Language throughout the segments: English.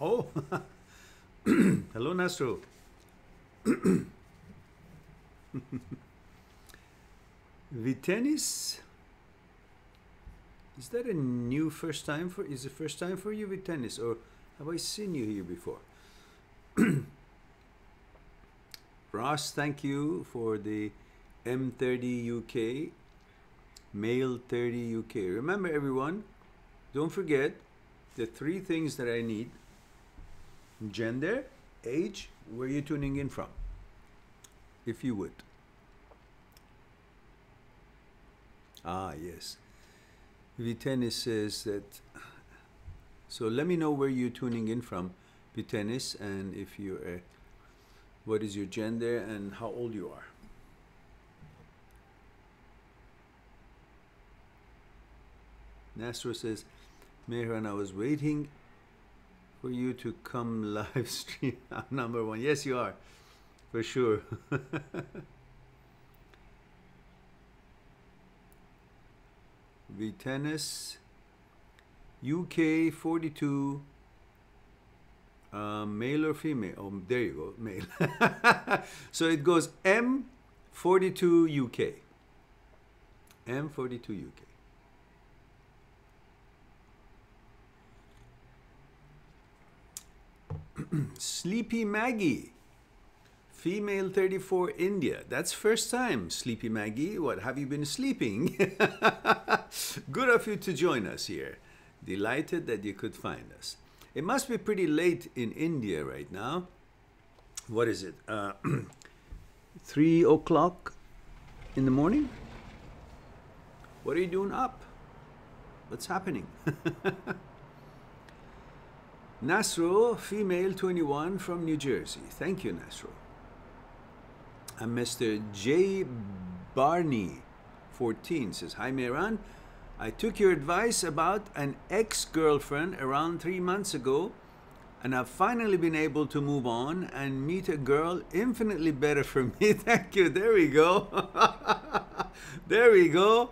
Oh, hello, Nastro. Vitenis? Is that a new first time for? Is it first time for you, Vitenis, or have I seen you here before? Ross, thank you for the M30 UK, male 30 UK. Remember, everyone, don't forget the three things that I need: gender, age, where you're tuning in from, if you would. Ah, yes. Vitenis says that, so let me know where you're tuning in from, Vitenis, and if you're, what is your gender and how old you are. Nastro says, Mehran, I was waiting for you to come live stream. I'm number one. Yes, you are, for sure. Vitenis, UK 42, male or female? Oh, there you go, male. So it goes M42 UK. M42 UK. Sleepy Maggie, female 34 India. That's first time, Sleepy Maggie. What, have you been sleeping? Good of you to join us here. Delighted that you could find us. It must be pretty late in India right now. What is it? 3 o'clock in the morning? What are you doing up? What's happening? Nasro, female 21 from New Jersey. Thank you, Nasro. And Mr. J. Barney, 14, says, Hi, Mehran. I took your advice about an ex-girlfriend around 3 months ago, and I've finally been able to move on and meet a girl infinitely better for me. Thank you. There we go. There we go.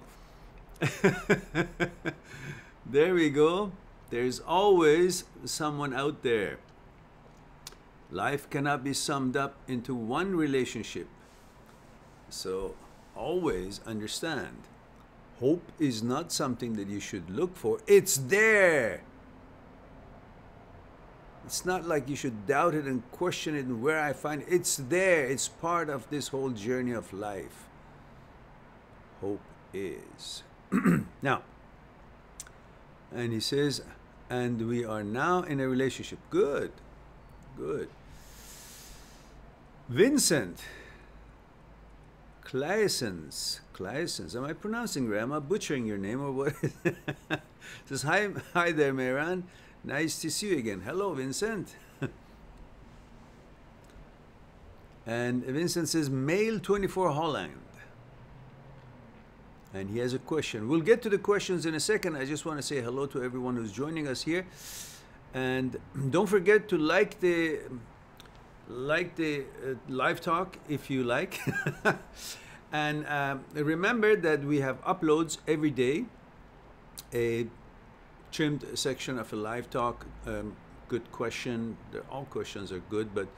There we go. There's always someone out there. Life cannot be summed up into one relationship. So always understand, hope is not something that you should look for. It's there. It's not like you should doubt it and question it and where I find it. It's there. It's part of this whole journey of life. Hope is. Now, and he says, and we are now in a relationship. Good, good. Vincent Claessens, am I pronouncing right? Am I butchering your name or what? Says, hi there, Mehran. Nice to see you again. Hello, Vincent. And Vincent says, male 24 Holland. And he has a question. We'll get to the questions in a second. I just want to say hello to everyone who's joining us here. And don't forget to like the live talk if you like. And remember that we have uploads every day. A trimmed section of a live talk. Good question. All questions are good, but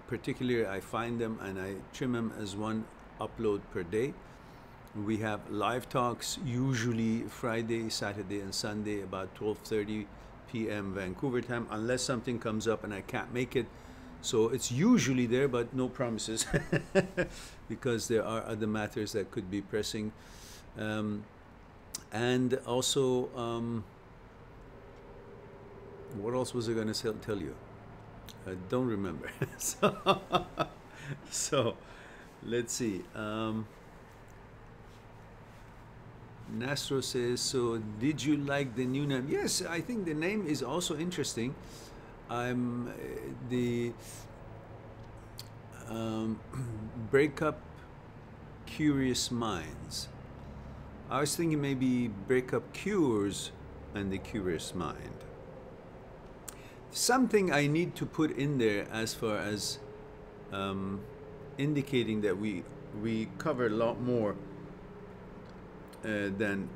particularly I find them and I trim them as one upload per day. We have live talks usually Friday, Saturday, and Sunday about 12:30 p.m. Vancouver time, unless something comes up and I can't make it. So it's usually there, but no promises, because there are other matters that could be pressing. And also, what else was I going to tell you? I don't remember. So let's see. Nastro says, so did you like the new name? Yes, I think the name is also interesting. I'm the breakup curious minds. I was thinking maybe breakup cures and the curious mind. Something I need to put in there as far as indicating that we cover a lot more than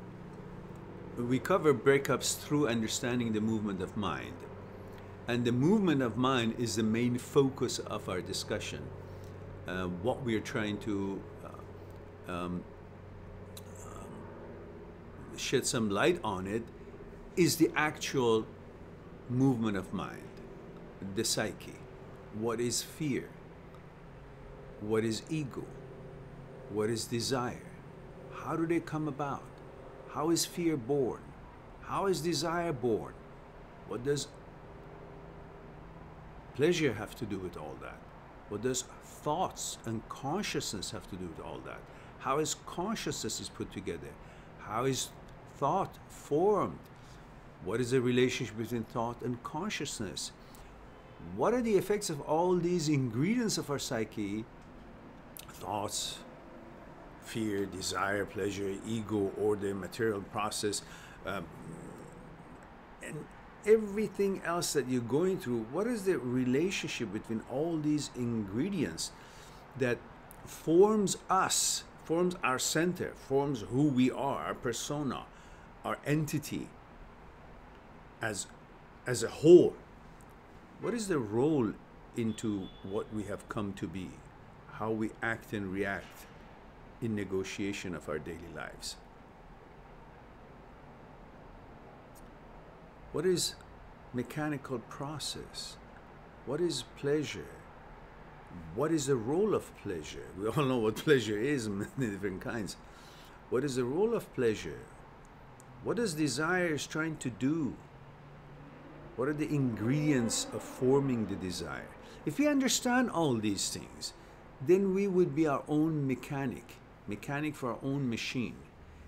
we cover breakups through understanding the movement of mind. And the movement of mind is the main focus of our discussion. What we are trying to shed some light on it is the actual movement of mind, the psyche. What is fear? What is ego? What is desire? How do they come about? How is fear born? How is desire born? What does pleasure have to do with all that? What does thoughts and consciousness have to do with all that? How is consciousness is put together? How is thought formed? What is the relationship between thought and consciousness? What are the effects of all these ingredients of our psyche? Thoughts, fear, desire, pleasure, ego, order, material process, and everything else that you're going through. What is the relationship between all these ingredients that forms us, forms our center, forms who we are, our persona, our entity as a whole? What is the role into what we have come to be, how we act and react in negotiation of our daily lives? What is mechanical process? What is pleasure? What is the role of pleasure? We all know what pleasure is in many different kinds. What is the role of pleasure? What is desire is trying to do? What are the ingredients of forming the desire? If we understand all these things, then we would be our own mechanic for our own machine.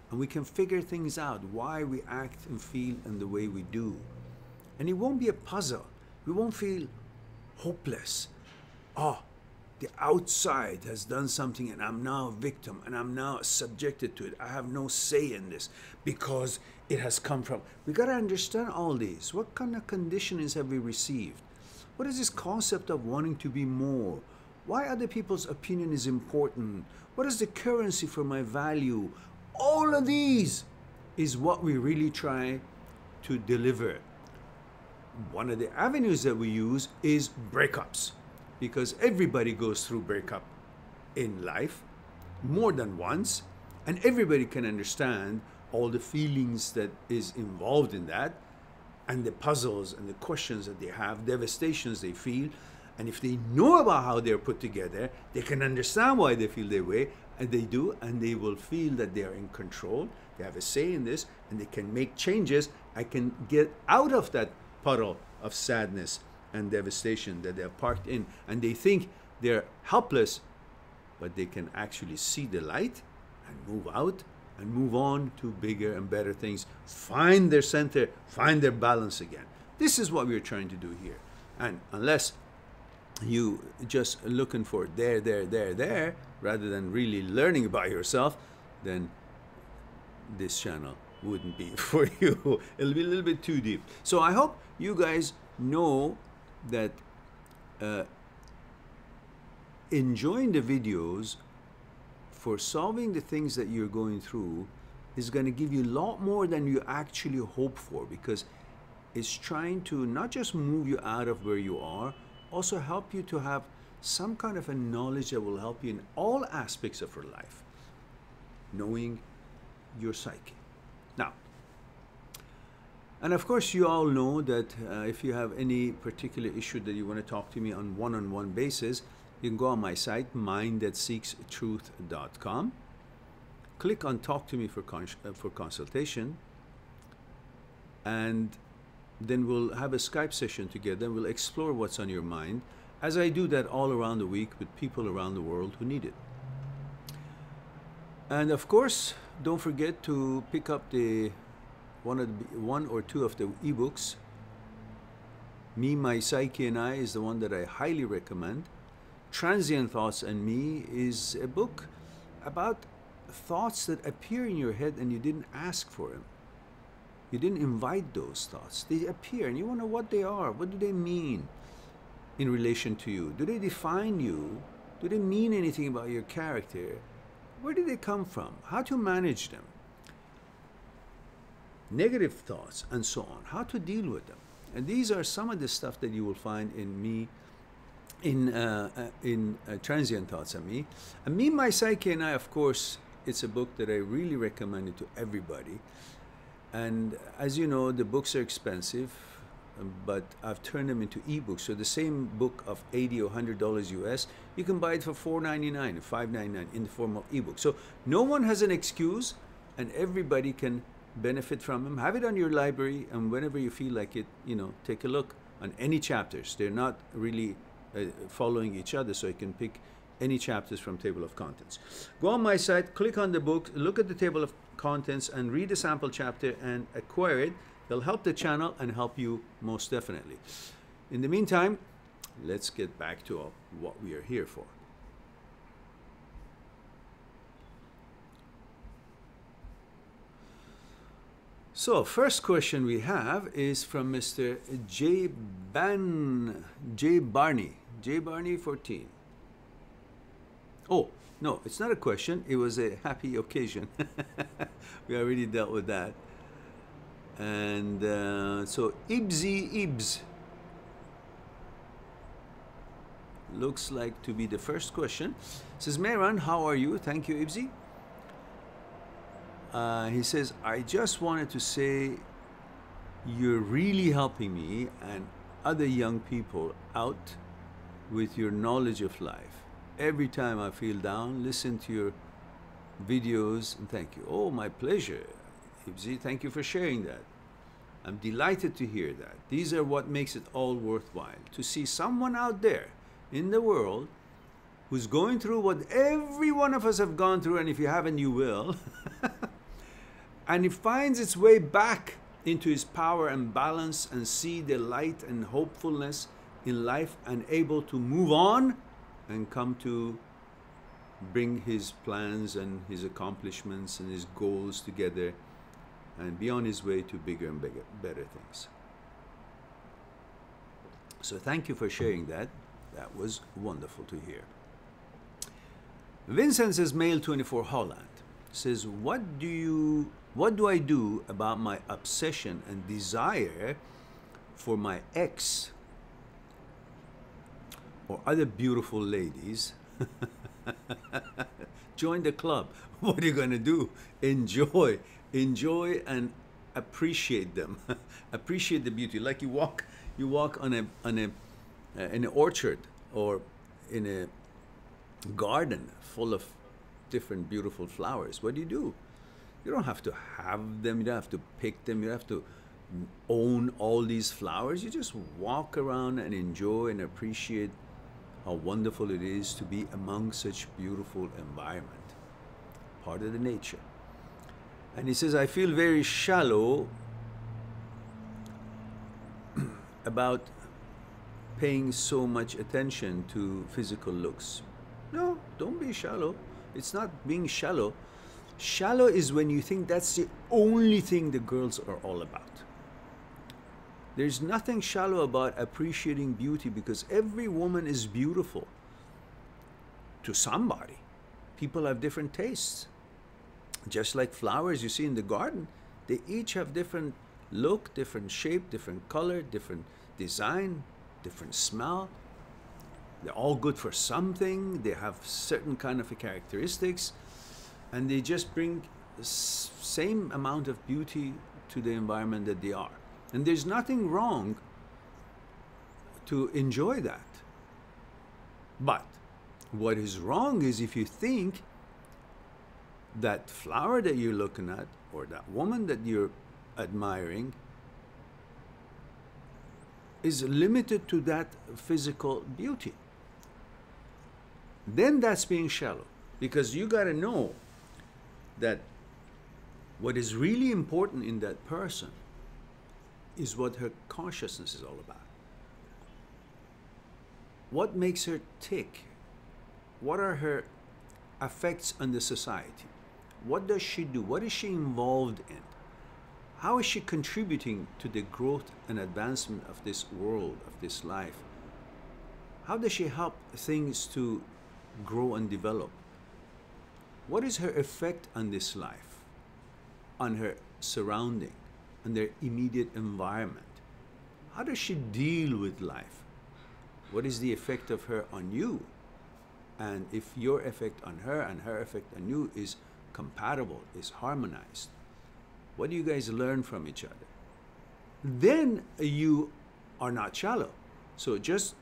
And we can figure things out, why we act and feel in the way we do. And it won't be a puzzle. We won't feel hopeless. Oh, the outside has done something and I'm now a victim and I'm now subjected to it. I have no say in this because it has come from. We got to understand all these. What kind of conditionings have we received? What is this concept of wanting to be more? Why other people's opinion is important? What is the currency for my value? All of these is what we really try to deliver. One of the avenues that we use is breakups, because everybody goes through breakup in life more than once, and everybody can understand all the feelings that is involved in that, and the puzzles and the questions that they have, devastations they feel. And if they know about how they're put together, they can understand why they feel their way, and they do, and they will feel that they are in control, they have a say in this, and they can make changes. I can get out of that puddle of sadness and devastation that they're parked in, and they think they're helpless, but they can actually see the light and move out and move on to bigger and better things, find their center, find their balance again. This is what we're trying to do here. And unless you just looking for there, rather than really learning about yourself, then this channel wouldn't be for you. It'll be a little bit too deep. So I hope you guys know that enjoying the videos for solving the things that you're going through is going to give you a lot more than you actually hope for, because it's trying to not just move you out of where you are, also help you to have some kind of a knowledge that will help you in all aspects of your life, knowing your psyche. Now, and of course you all know that if you have any particular issue that you want to talk to me on one-on-one basis, you can go on my site, mindthatseekstruth.com, click on Talk to Me for consultation, and then we'll have a Skype session together and we'll explore what's on your mind, as I do that all around the week with people around the world who need it. And of course, don't forget to pick up the one or two of the ebooks. Me, My Psyche, and I is the one that I highly recommend. Transient Thoughts and Me is a book about thoughts that appear in your head and you didn't ask for them. You didn't invite those thoughts. They appear and you wonder what they are. What do they mean in relation to you? Do they define you? Do they mean anything about your character? Where did they come from? How to manage them? Negative thoughts and so on. How to deal with them. And these are some of the stuff that you will find in me, in Transient Thoughts on Me. And Me, My Psyche, and I, of course, it's a book that I really recommend it to everybody. And as you know, the books are expensive, but I've turned them into ebooks. So the same book of $80 or $100 US, you can buy it for $4.99 or $5.99 in the form of ebook. So no one has an excuse, and everybody can benefit from them. Have it on your library, and whenever you feel like it, you know, take a look on any chapters. They're not really following each other, so you can pick any chapters from table of contents. Go on my site, click on the book, look at the table of contents, and read a sample chapter and acquire it. It'll help the channel and help you most definitely. In the meantime, let's get back to what we are here for. So, first question we have is from Mr. J. Barney. J. Barney 14. Oh, no, it's not a question. It was a happy occasion. We already dealt with that. And so, Ibs looks like to be the first question. It says, Mehran, how are you? Thank you, Ibzi. He says, I just wanted to say you're really helping me and other young people out with your knowledge of life. Every time I feel down, listen to your videos, and thank you. Oh, my pleasure, Ibzi. Thank you for sharing that. I'm delighted to hear that. These are what makes it all worthwhile, to see someone out there in the world who's going through what every one of us have gone through, and if you haven't, you will. And it finds its way back into his power and balance and see the light and hopefulness in life and able to move on and come to bring his plans and his accomplishments and his goals together and be on his way to bigger and better things. So thank you for sharing that. That was wonderful to hear. Vincent says, Male 24 Holland says, what do I do about my obsession and desire for my ex or other beautiful ladies? Join the club. What are you going to do? Enjoy and appreciate them. Appreciate the beauty. Like you walk on an orchard or in a garden full of different beautiful flowers. What do? You don't have to have them. You don't have to pick them. You don't have to own all these flowers. You just walk around and enjoy and appreciate how wonderful it is to be among such beautiful environment, part of the nature. And he says, I feel very shallow about paying so much attention to physical looks. No, don't be shallow. It's not being shallow. Shallow is when you think that's the only thing the girls are all about. There's nothing shallow about appreciating beauty, because every woman is beautiful to somebody. People have different tastes. Just like flowers you see in the garden, they each have different look, different shape, different color, different design, different smell. They're all good for something. They have certain kind of characteristics, and they just bring the same amount of beauty to the environment that they are. And there's nothing wrong to enjoy that. But what is wrong is if you think that flower that you're looking at or that woman that you're admiring is limited to that physical beauty. Then that's being shallow, because you got to know that what is really important in that person is what her consciousness is all about. What makes her tick? What are her effects on the society? What does she do? What is she involved in? How is she contributing to the growth and advancement of this world, of this life? How does she help things to grow and develop? What is her effect on this life, on her surrounding, on their immediate environment? how does she deal with life? What is the effect of her on you? And if your effect on her and her effect on you is compatible, is harmonized, what do you guys learn from each other? Then you are not shallow. So just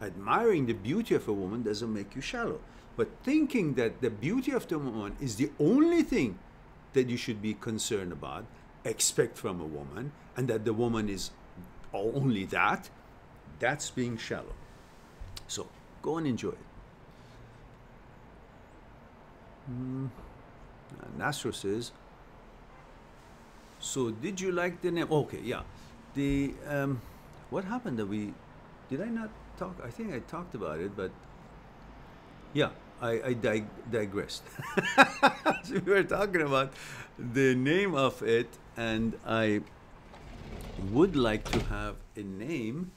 admiring the beauty of a woman doesn't make you shallow. But thinking that the beauty of the woman is the only thing that you should be concerned about, expect from a woman, and that the woman is only that, that's being shallow. So go and enjoy it. Nasro says, so did you like the name? Okay, yeah. The what happened that did I not talk? I think I talked about it, but yeah, I digressed. So we were talking about the name of it, and I would like to have a name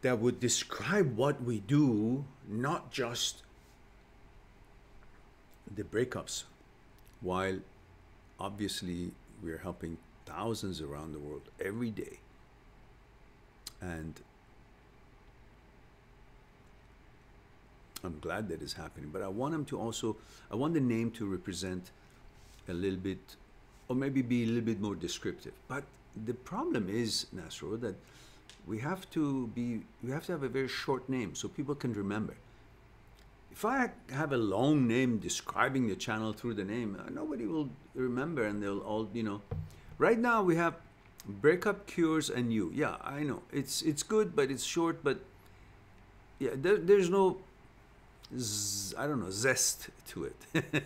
that would describe what we do, not just the breakups, while obviously we're helping thousands around the world every day. And I'm glad that is happening, but I want them to also, I want the name to represent a little bit, or maybe be a little bit more descriptive. But the problem is, Nasro, that we have to have a very short name so people can remember. If I have a long name describing the channel through the name, nobody will remember, and they'll all, you know. Right now we have breakup, cures, and you. Yeah, I know. It's good, but it's short, but yeah, there's no, I don't know, zest to it.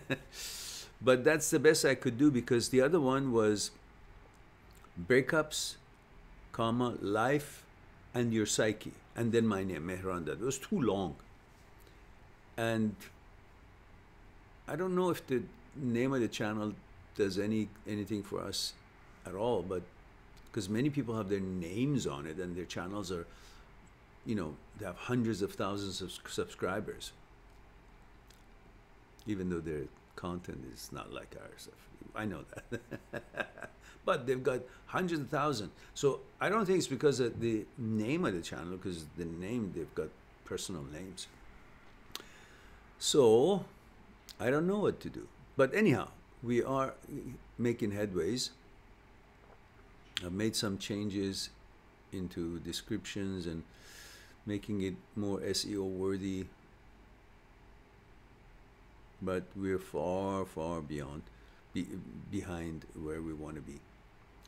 But that's the best I could do, because the other one was breakups, comma, life, and your psyche. And then my name, Mehran. That was too long. And I don't know if the name of the channel does anything for us at all, but because many people have their names on it and their channels are, you know, they have hundreds of thousands of subscribers, even though their content is not like ours. I know that. But they've got hundreds of thousands. So I don't think it's because of the name of the channel, because the name, they've got personal names. So I don't know what to do. But anyhow, we are making headways. I've made some changes into descriptions and making it more SEO worthy. But we're far, far behind where we want to be.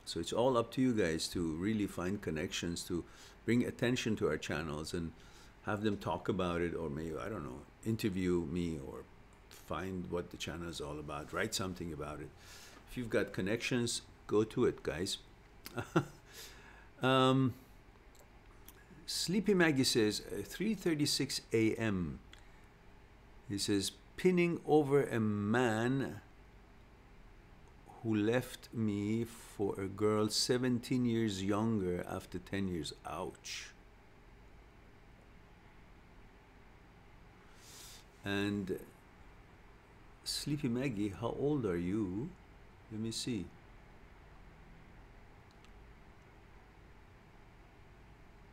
So it's all up to you guys to really find connections, to bring attention to our channels and have them talk about it, or maybe, I don't know, interview me, or find what the channel is all about, write something about it. If you've got connections, go to it, guys. Sleepy Maggie says, 3:36 a.m. He says, pinning over a man who left me for a girl 17 years younger after 10 years. Ouch. And Sleepy Maggie, how old are you? Let me see.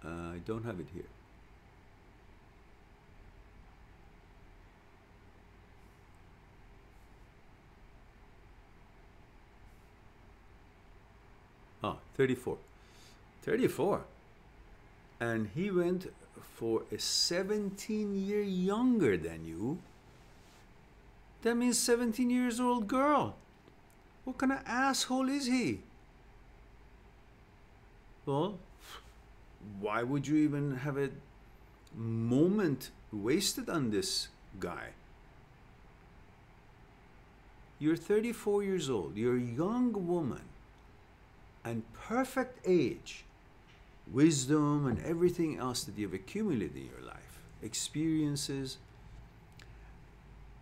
I don't have it here. Ah, 34. 34. And he went for a 17-year younger than you. That means 17 years old girl. What kind of asshole is he? Well, why would you even have a moment wasted on this guy? You're 34 years old. You're a young woman. And perfect age, wisdom, and everything else that you've accumulated in your life, experiences.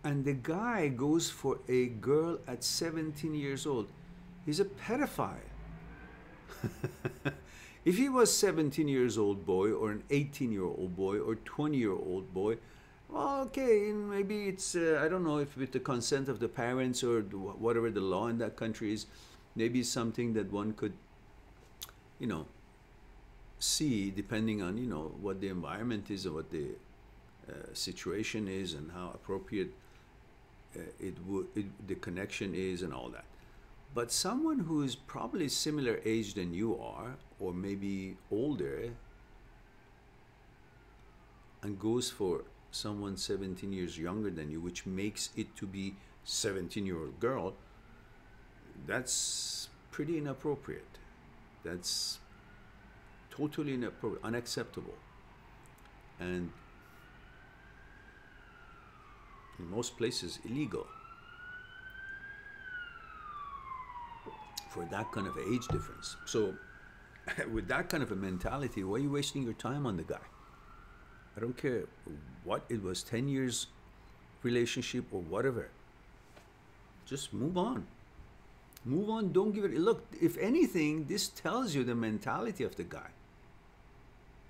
And the guy goes for a girl at 17 years old. He's a pedophile. If he was 17 years old boy, or an 18-year-old boy, or 20-year-old boy, well, okay, maybe it's, I don't know if with the consent of the parents or whatever the law in that country is, maybe something that one could, you know, see, depending on, you know, what the environment is and what the situation is and how appropriate the connection is and all that. But someone who is probably similar age than you are, or maybe older, and goes for someone 17 years younger than you, which makes it to be 17-year-old girl, that's pretty inappropriate. That's totally inappropriate, unacceptable. And in most places, illegal. For that kind of age difference. So with that kind of a mentality, why are you wasting your time on the guy? I don't care what it was, 10 years relationship or whatever. Just move on. Move on, don't give it. Look, if anything, this tells you the mentality of the guy.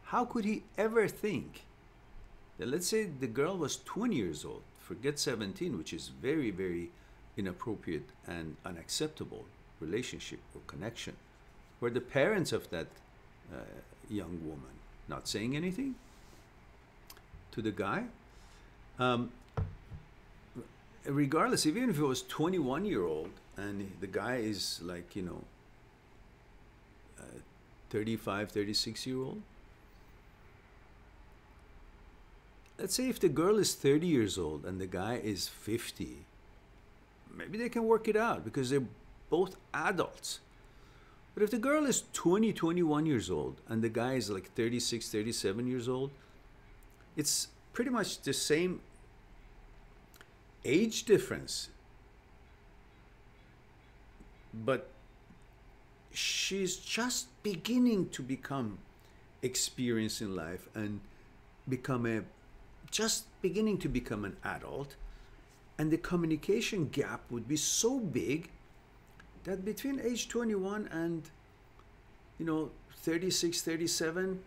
How could he ever think that, let's say the girl was 20 years old, forget 17, which is very, very inappropriate and unacceptable relationship or connection, were the parents of that young woman not saying anything to the guy? Regardless, even if it was 21-year-old and the guy is like, you know, 35, 36-year-old. Let's say if the girl is 30 years old and the guy is 50, maybe they can work it out because they're both adults. But if the girl is 20, 21 years old and the guy is like 36, 37 years old, it's pretty much the same age difference. But she's just beginning to become experienced in life and just beginning to become an adult. And the communication gap would be so big that between age 21 and, you know, 36, 37,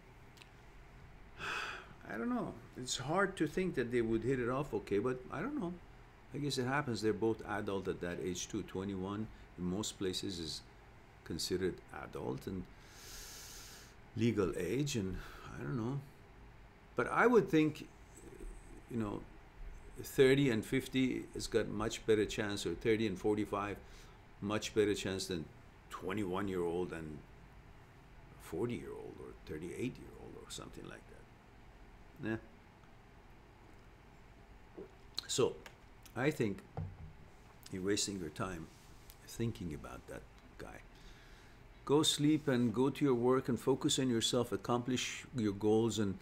I don't know. It's hard to think that they would hit it off okay, but I don't know. I guess it happens. They're both adult at that age too. 21 in most places is considered adult and legal age, and I don't know. But I would think, you know, 30 and 50 has got much better chance, or 30 and 45 much better chance than 21-year-old and 40-year-old or 38-year-old or something like that. Yeah. So I think you're wasting your time thinking about that guy. Go sleep and go to your work and focus on yourself, accomplish your goals and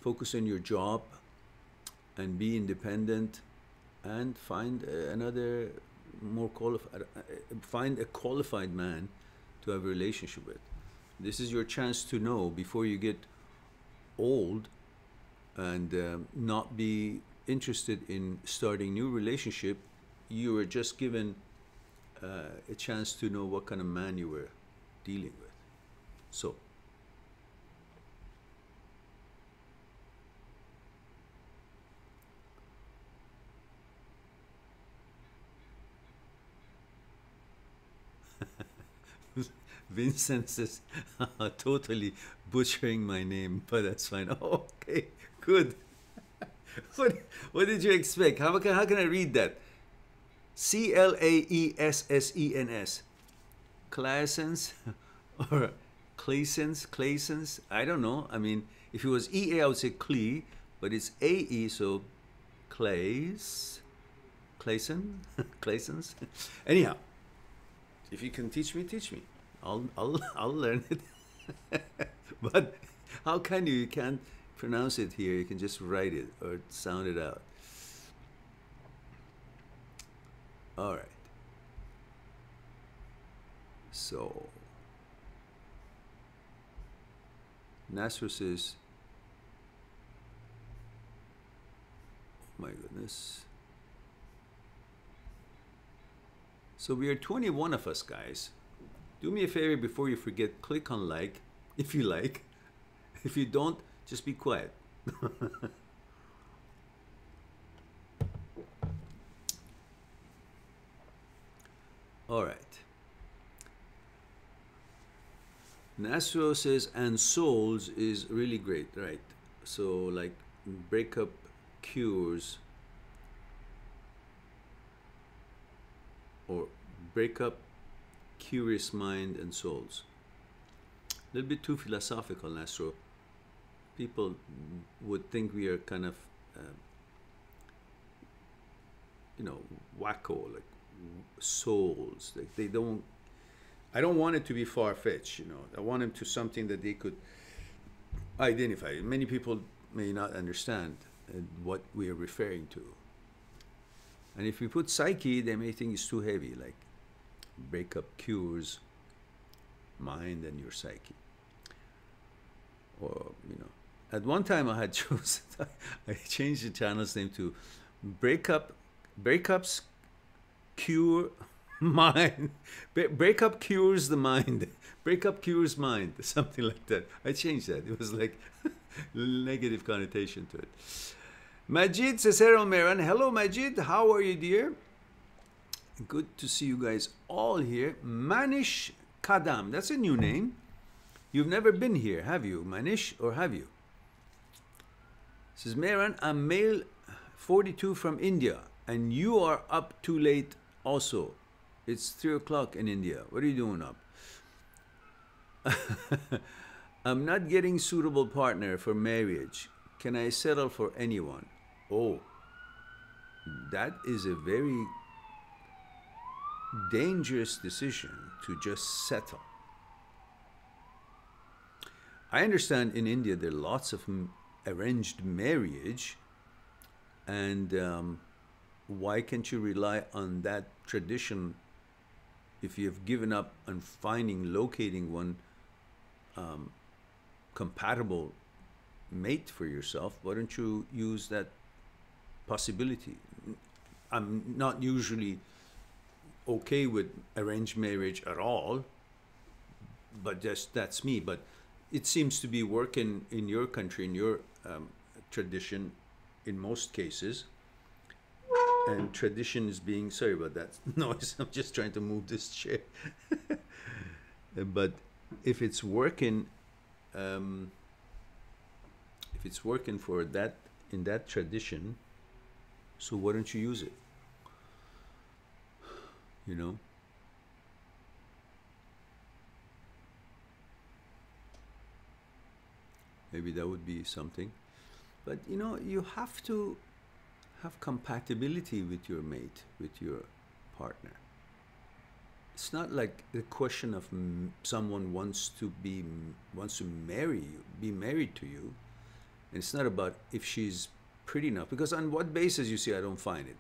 focus on your job and be independent and find another more qualified, find a qualified man to have a relationship with. This is your chance to know before you get old and not be interested in starting new relationship. You were just given a chance to know what kind of man you were dealing with. So Vincent says, totally butchering my name, but that's fine. Oh, okay, good. What did you expect? How can I read that? Claessens. Claessens or Claessens? I don't know. I mean, if it was EA, I would say Cle, but it's AE, so Claessens? Claessens? Anyhow, if you can teach me, teach me. I'll learn it. But how can you? You can't pronounce it here. You can just write it or sound it out. All right. So Nasser says, oh my goodness. So we are 21 of us, guys. Do me a favor before you forget, click on like if you like. If you don't, just be quiet. All right. Nasro says, and souls is really great, right? So, like, breakup cures or breakup, curious mind, and souls. A little bit too philosophical, Nasro. People would think we are kind of, uh, you know, wacko, like souls. Like they don't. I don't want it to be far-fetched. You know, I want it to something that they could identify. Many people may not understand what we are referring to. And if we put psyche, they may think it's too heavy, like breakup cures mind and your psyche. Or, you know, at one time I had chosen, I changed the channel's name to breakups cure mind. Breakup cures the mind. Breakup cures mind. Something like that. I changed that. It was like negative connotation to it. Majid says, hello, Mehran. Hello, Majid. How are you, dear? Good to see you guys all here. Manish Kadam. That's a new name. You've never been here, have you, Manish, or have you? Says, Mehran, I'm male 42 from India, and you are up too late also. It's 3 o'clock in India. What are you doing up? I'm not getting suitable partner for marriage. Can I settle for anyone? Oh, that is a very dangerous decision to just settle. I understand in India there are lots of arranged marriage, and why can't you rely on that tradition if you've given up on locating one compatible mate for yourself? Why don't you use that possibility? I'm not usually okay with arranged marriage at all, but that's me. But it seems to be working in your country, in your tradition, in most cases. And tradition is being, sorry about that noise, I'm just trying to move this chair. But if it's working, for that, in that tradition, so why don't you use it? You know? Maybe that would be something. But you know, you have to have compatibility with your mate, with your partner. It's not like the question of someone wants to marry you, be married to you. And it's not about if she's pretty enough, because on what basis you say I don't find it?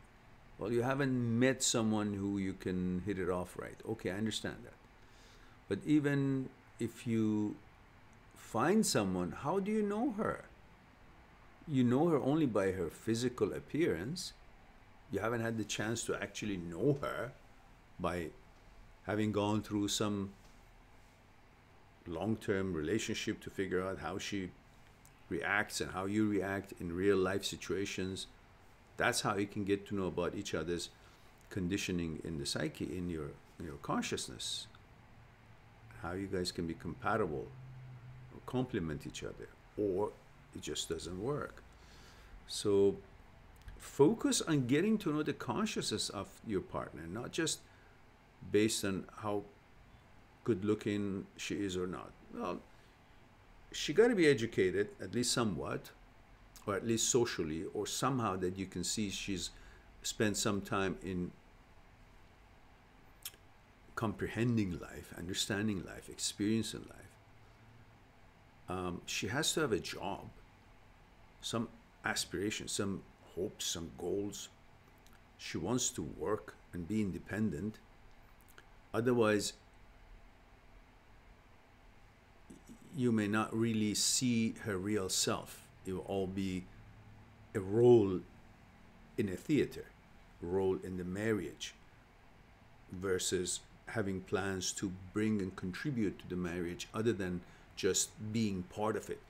Well, you haven't met someone who you can hit it off right. Okay, I understand that. But even if you find someone, how do you know her? You know her only by her physical appearance. You haven't had the chance to actually know her by having gone through some long-term relationship to figure out how she reacts and how you react in real life situations. That's how you can get to know about each other's conditioning in the psyche, in your consciousness. How you guys can be compatible or complement each other, or it just doesn't work. So focus on getting to know the consciousness of your partner, not just based on how good looking she is or not. Well, she got to be educated, at least somewhat, or at least socially, or somehow that you can see she's spent some time in comprehending life, understanding life, experiencing life. She has to have a job, some aspirations, some hopes, some goals. She wants to work and be independent. Otherwise, you may not really see her real self. It will all be a role in a theater, a role in the marriage, versus having plans to bring and contribute to the marriage other than just being part of it,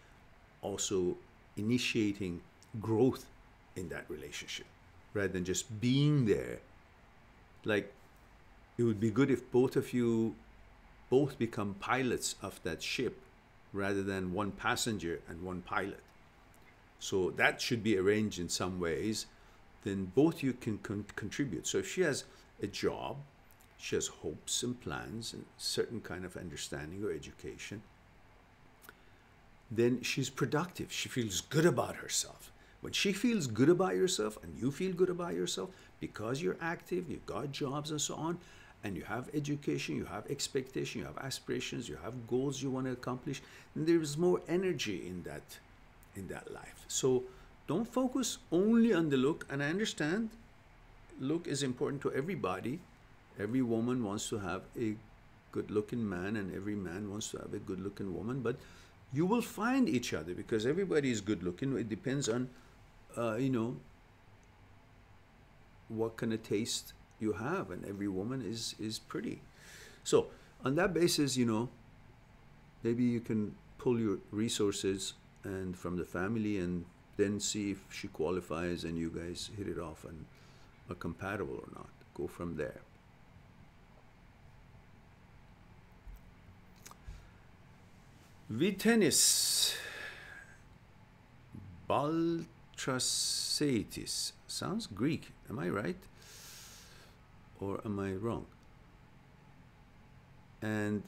also initiating growth in that relationship rather than just being there. Like, it would be good if both of you both become pilots of that ship rather than one passenger and one pilot. So that should be arranged in some ways. Then both you can contribute. So if she has a job, she has hopes and plans and certain kind of understanding or education, then she's productive. She feels good about herself. When she feels good about yourself and you feel good about yourself because you're active, you've got jobs and so on, and you have education, you have expectation, you have aspirations, you have goals you want to accomplish, and there's more energy in that life. So don't focus only on the look. And I understand look is important to everybody. Every woman wants to have a good-looking man, and every man wants to have a good-looking woman, but you will find each other because everybody is good-looking. It depends on you know, what kind of taste you have, and every woman is pretty. So on that basis, you know, maybe you can pull your resources and from the family and then see if she qualifies and you guys hit it off and are compatible or not. Go from there. Vitenis Baltracetis. Sounds Greek. Am I right? Or am I wrong? And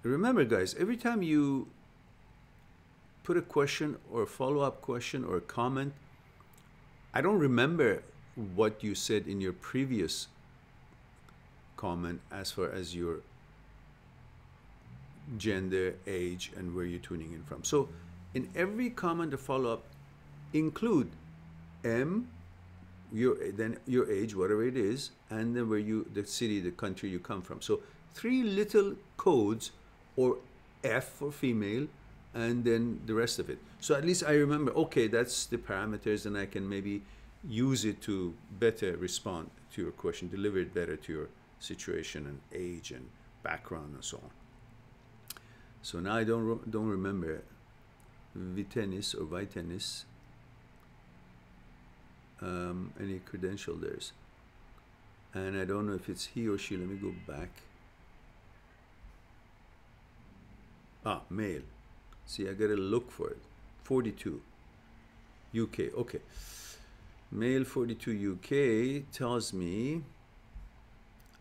remember, guys, every time you put a question or a follow-up question or a comment, I don't remember what you said in your previous comment as far as your gender, age, and where you're tuning in from. So in every comment or follow-up, include then your age, whatever it is, and then where you, the city, the country you come from. So 3 little codes, or F for female, and then the rest of it. So at least I remember, okay, that's the parameters, and I can maybe use it to better respond to your question, deliver it better to your situation and age and background and so on. So now I don't remember Vitenis or Vitenis, any credential theirs. And I don't know if it's he or she. Let me go back. Ah, male. See, I gotta look for it. 42. UK. Okay. Male 42 UK tells me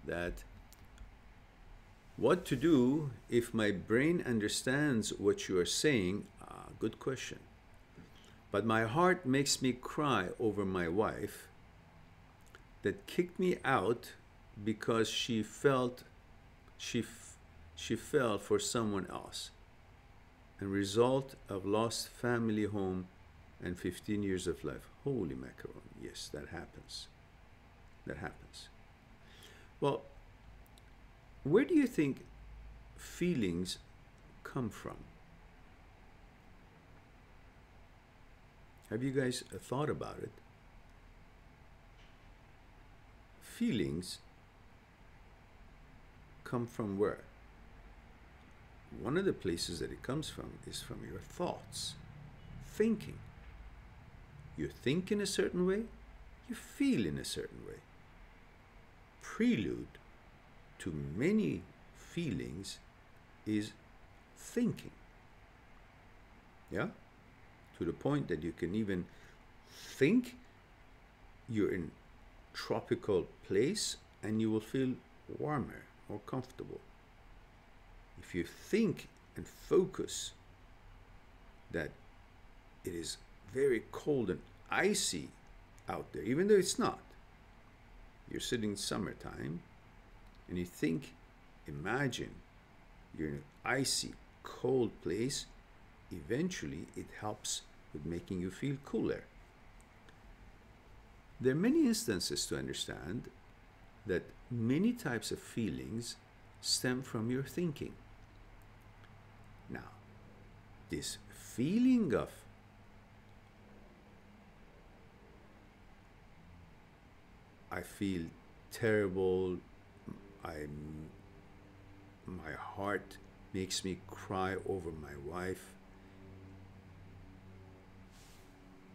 that what to do if my brain understands what you are saying. Ah, good question. But my heart makes me cry over my wife that kicked me out because she fell for someone else, and result of lost family home and 15 years of life. Holy macaron. Yes, that happens. That happens. Well, where do you think feelings come from? Have you guys thought about it? Feelings come from where? One of the places that it comes from is from your thoughts, thinking. You think in a certain way, you feel in a certain way. Prelude to many feelings is thinking. Yeah? To the point that you can even think you're in tropical place and you will feel warmer, more comfortable. If you think and focus that it is very cold and icy out there, even though it's not, you're sitting in summertime and you think, imagine you're in an icy, cold place, eventually it helps with making you feel cooler. There are many instances to understand that many types of feelings stem from your thinking. Now, this feeling of I feel terrible, my heart makes me cry over my wife.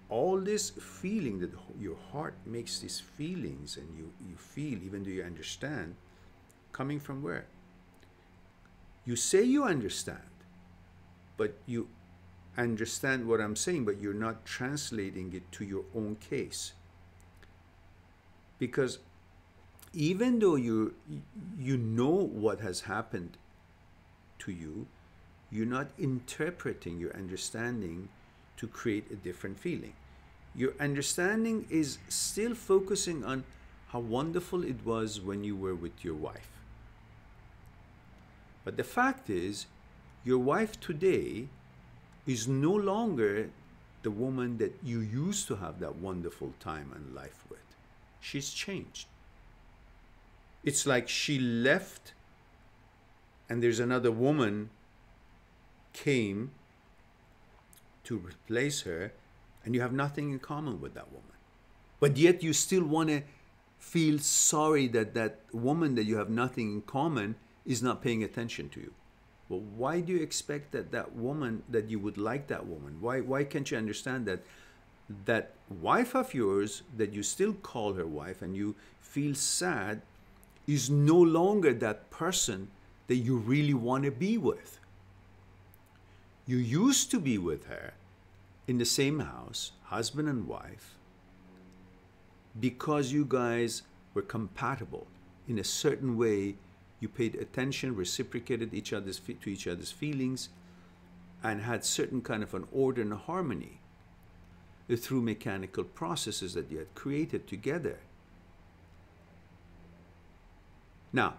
All this feeling that your heart makes these feelings and you feel, even though you understand, coming from where? You say you understand, but you understand what I'm saying, but you're not translating it to your own case. Because even though you know what has happened to you, you're not interpreting your understanding to create a different feeling. Your understanding is still focusing on how wonderful it was when you were with your wife. But the fact is, your wife today is no longer the woman that you used to have that wonderful time and life with. She's changed. It's like she left and there's another woman came to replace her, and you have nothing in common with that woman. But yet you still want to feel sorry that that woman that you have nothing in common is not paying attention to you. Well, why do you expect that that woman, that you would like that woman? Why can't you understand that that wife of yours that you still call her wife and you feel sad is no longer that person that you really want to be with? You used to be with her in the same house, husband and wife, because you guys were compatible in a certain way. You paid attention, reciprocated to each other's feelings, and had certain kind of an order and a harmony through mechanical processes that you had created together. Now,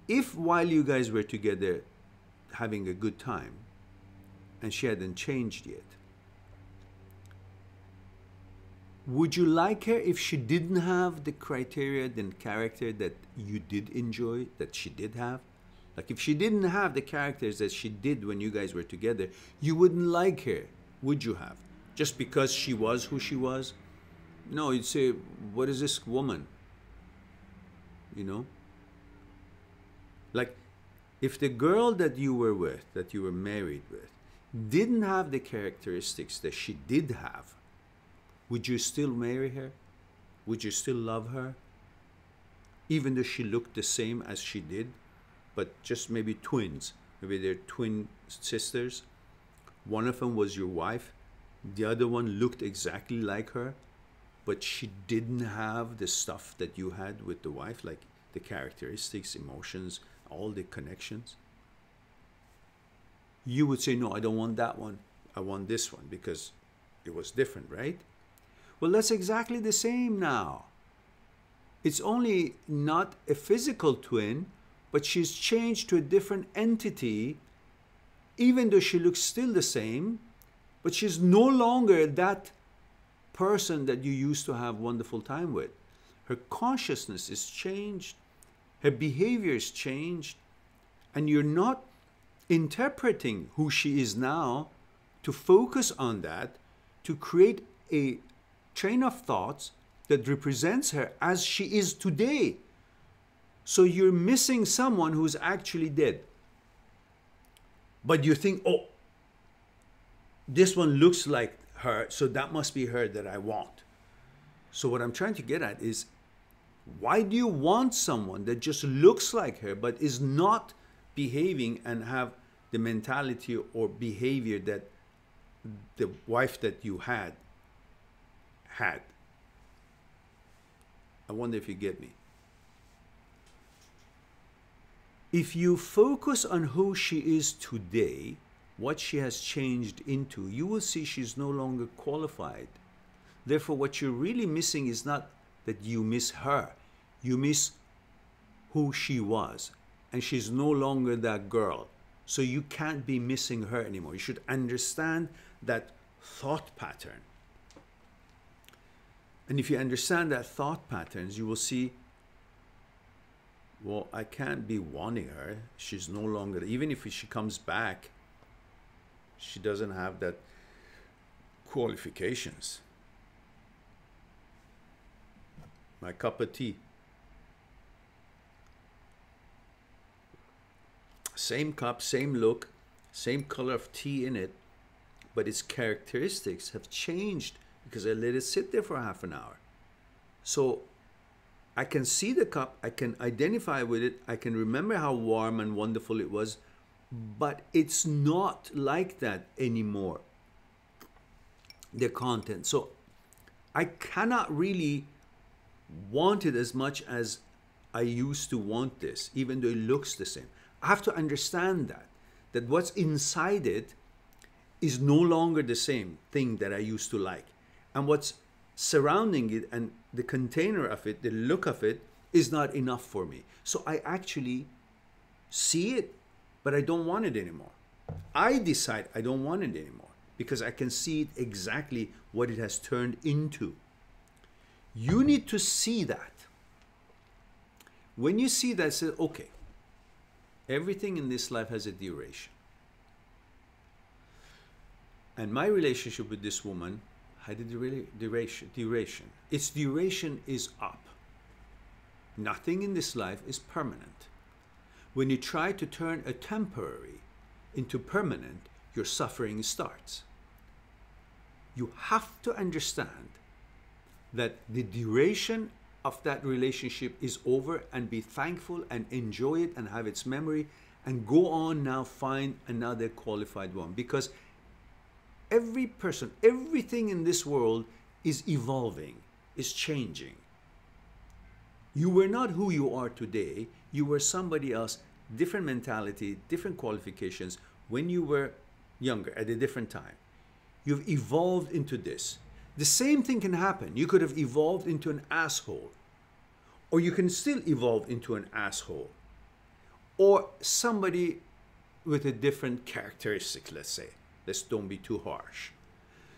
if while you guys were together having a good time and she hadn't changed yet, would you like her if she didn't have the criteria and character that you did enjoy, that she did have? Like if she didn't have the characters that she did when you guys were together, you wouldn't like her, would you have? Just because she was who she was? No, you'd say, what is this woman? You know? Like, if the girl that you were with, that you were married with, didn't have the characteristics that she did have, would you still marry her? Would you still love her? Even though she looked the same as she did, but just maybe twins. Maybe they're twin sisters. One of them was your wife. The other one looked exactly like her, but she didn't have the stuff that you had with the wife, like the characteristics, emotions, all the connections. You would say, no, I don't want that one. I want this one because it was different, right? Well, that's exactly the same now. It's only not a physical twin, but she's changed to a different entity, even though she looks still the same, but she's no longer that person that you used to have wonderful time with. Her consciousness is changed, her behavior is changed, and you're not interpreting who she is now to focus on that, to create a train of thoughts that represents her as she is today. So you're missing someone who's actually dead. But you think, oh, this one looks like her, so that must be her that I want. So what I'm trying to get at is, why do you want someone that just looks like her but is not behaving and have the mentality or behavior that the wife that you had? I wonder if you get me. If you focus on who she is today, what she has changed into, you will see she's no longer qualified. Therefore, what you're really missing is not that you miss her. You miss who she was. And she's no longer that girl. So you can't be missing her anymore. You should understand that thought pattern. And if you understand that thought patterns, you will see, well, I can't be wanting her. She's no longer, even if she comes back, she doesn't have that qualifications. My cup of tea. Same cup, same look, same color of tea in it, but its characteristics have changed because I let it sit there for half an hour. So I can see the cup, I can identify with it, I can remember how warm and wonderful it was, but it's not like that anymore, the content. So I cannot really want it as much as I used to want this, even though it looks the same. I have to understand that what's inside it is no longer the same thing that I used to like. And what's surrounding it and the container of it, the look of it, is not enough for me. So I actually see it, but I don't want it anymore. I decide I don't want it anymore because I can see it exactly what it has turned into. You need to see that. When you see that, say, okay, everything in this life has a duration. And my relationship with this woman had a duration. Its duration is up. Nothing in this life is permanent. When you try to turn a temporary into permanent, your suffering starts. You have to understand that the duration of that relationship is over, and be thankful and enjoy it and have its memory, and go on now, find another qualified one. Because every person, everything in this world is evolving, is changing. You were not who you are today. You were somebody else, different mentality, different qualifications when you were younger at a different time. You've evolved into this. The same thing can happen. You could have evolved into an asshole, or you can still evolve into an asshole, or somebody with a different characteristic, let's say. Let's don't be too harsh.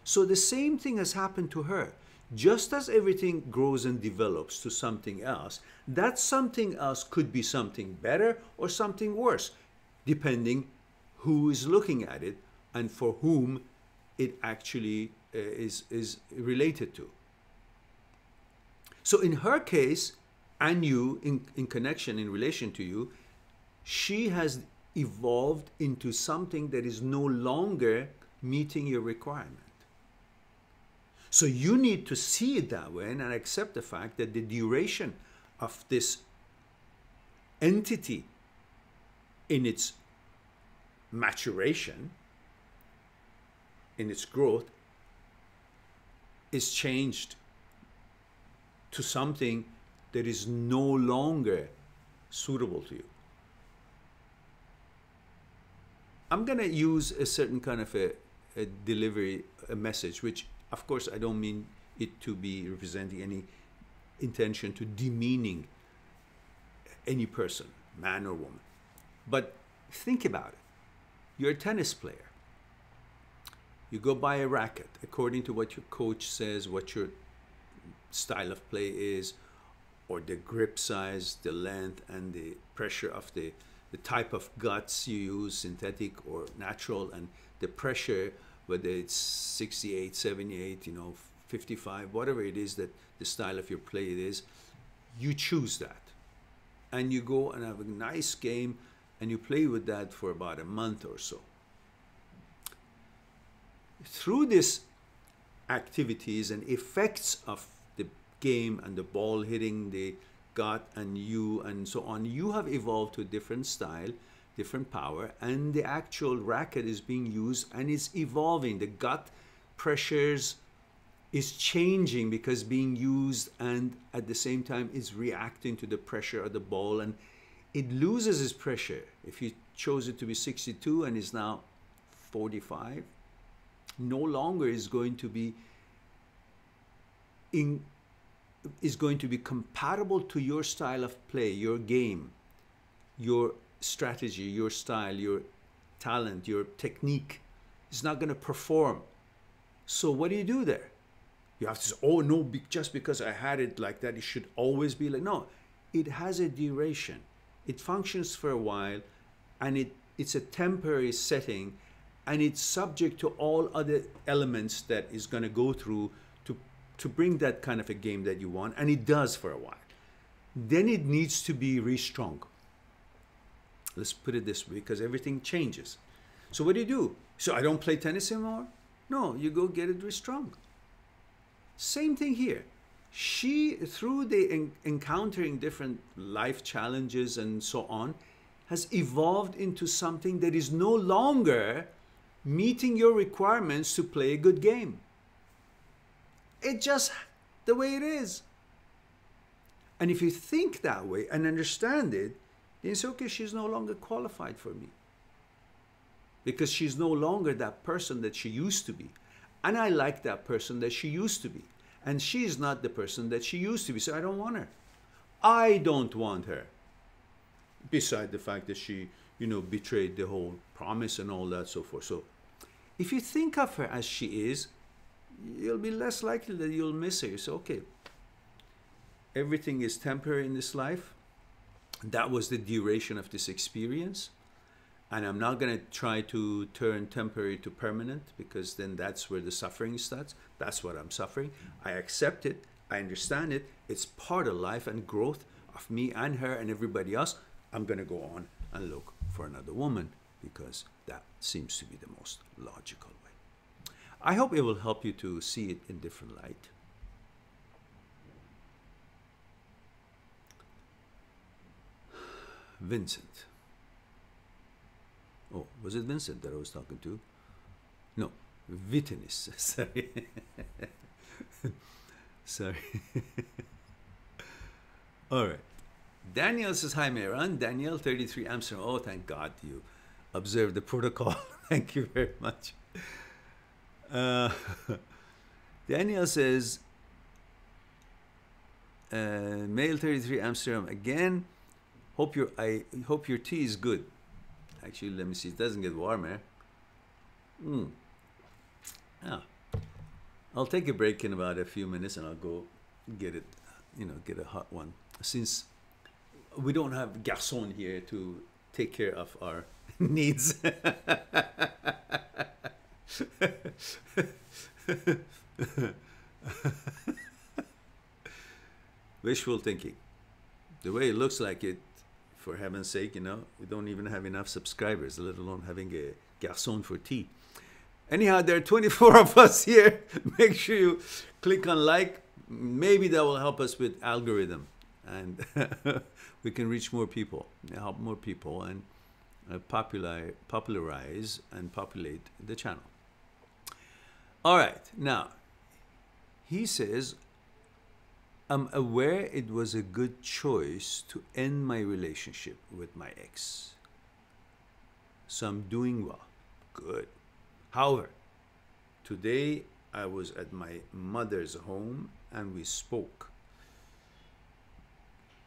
So the same thing has happened to her. Just as everything grows and develops to something else, that something else could be something better or something worse, depending who is looking at it and for whom it actually is related to. So in her case, and you, in connection, in relation to you, she has evolved into something that is no longer meeting your requirement. So you need to see it that way and accept the fact that the duration of this entity in its maturation, in its growth, is changed to something that is no longer suitable to you. I'm going to use a certain kind of a delivery, a message, which of course I don't mean it to be representing any intention to demeaning any person, man or woman. But think about it. You're a tennis player. You go buy a racket according to what your coach says, what your style of play is, or the grip size, the length, and the pressure of the type of guts you use, synthetic or natural, and the pressure, whether it's 68, 78, 55, whatever it is that the style of your play it is, you choose that. And you go and have a nice game, and you play with that for about a month or so. Through these activities and effects of the game and the ball hitting the gut and you and so on, you have evolved to a different style, different power, and the actual racket is being used and it's evolving. The gut pressures is changing because being used, and at the same time is reacting to the pressure of the ball, and it loses its pressure. If you chose it to be 62 and is now 45, no longer is going to be compatible to your style of play, your game, your strategy, your style, your talent, your technique. It's not going to perform. So what do you do there? You have to say, oh no, just because I had it like that, it should always be like, no, it has a duration. It functions for a while, and it's a temporary setting, and it's subject to all other elements that is going to go through to bring that kind of a game that you want, and it does for a while. Then it needs to be restrung. Let's put it this way, because everything changes. So what do? So I don't play tennis anymore? No, you go get it restrung. Same thing here. she, through the encountering different life challenges and so on, has evolved into something that is no longer meeting your requirements to play a good game. It's just the way it is. And if you think that way and understand it, then it's okay, she's no longer qualified for me. Because she's no longer that person that she used to be. And I like that person that she used to be. And she's not the person that she used to be, so I don't want her. I don't want her. Beside the fact that she, betrayed the whole promise and all that, so forth. So if you think of her as she is, you'll be less likely that you'll miss her. You say, okay, everything is temporary in this life. That was the duration of this experience. And I'm not going to try to turn temporary to permanent, because then that's where the suffering starts. That's what I'm suffering. I accept it. I understand it. It's part of life and growth of me and her and everybody else. I'm going to go on and look for another woman, because that seems to be the most logical way. I hope it will help you to see it in different light. Vincent. Oh, was it Vincent that I was talking to? No, Vitanis. Sorry. Sorry. All right. Daniel says, hi, Mehran. Daniel, 33 Amsterdam. Oh, thank God you observed the protocol. Thank you very much. Daniel says, male 33 Amsterdam again. I hope your tea is good. Actually, let me see. It doesn't get warmer. Yeah. I'll take a break in about a few minutes and I'll go get it, get a hot one. Since we don't have garçon here to take care of our needs. Wishful thinking. The way it looks like it, for heaven's sake, we don't even have enough subscribers, let alone having a garçon for tea. Anyhow, there are 24 of us here. Make sure you click on like. Maybe that will help us with algorithm, and we can reach more people, help more people, and popularize and populate the channel. All right, now, he says, I'm aware it was a good choice to end my relationship with my ex. So I'm doing well. Good. However, today I was at my mother's home and we spoke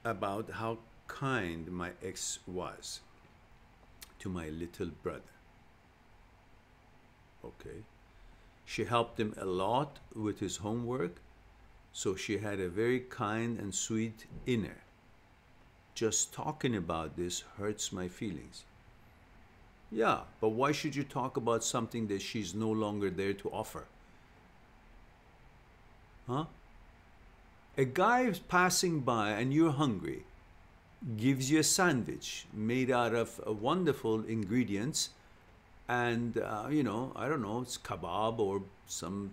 about how kind my ex was to my little brother. Okay. She helped him a lot with his homework. So she had a very kind and sweet inner. Just talking about this hurts my feelings. Yeah, but why should you talk about something that she's no longer there to offer? Huh? A guy passing by and you're hungry gives you a sandwich made out of wonderful ingredients and, I don't know, it's kebab or some,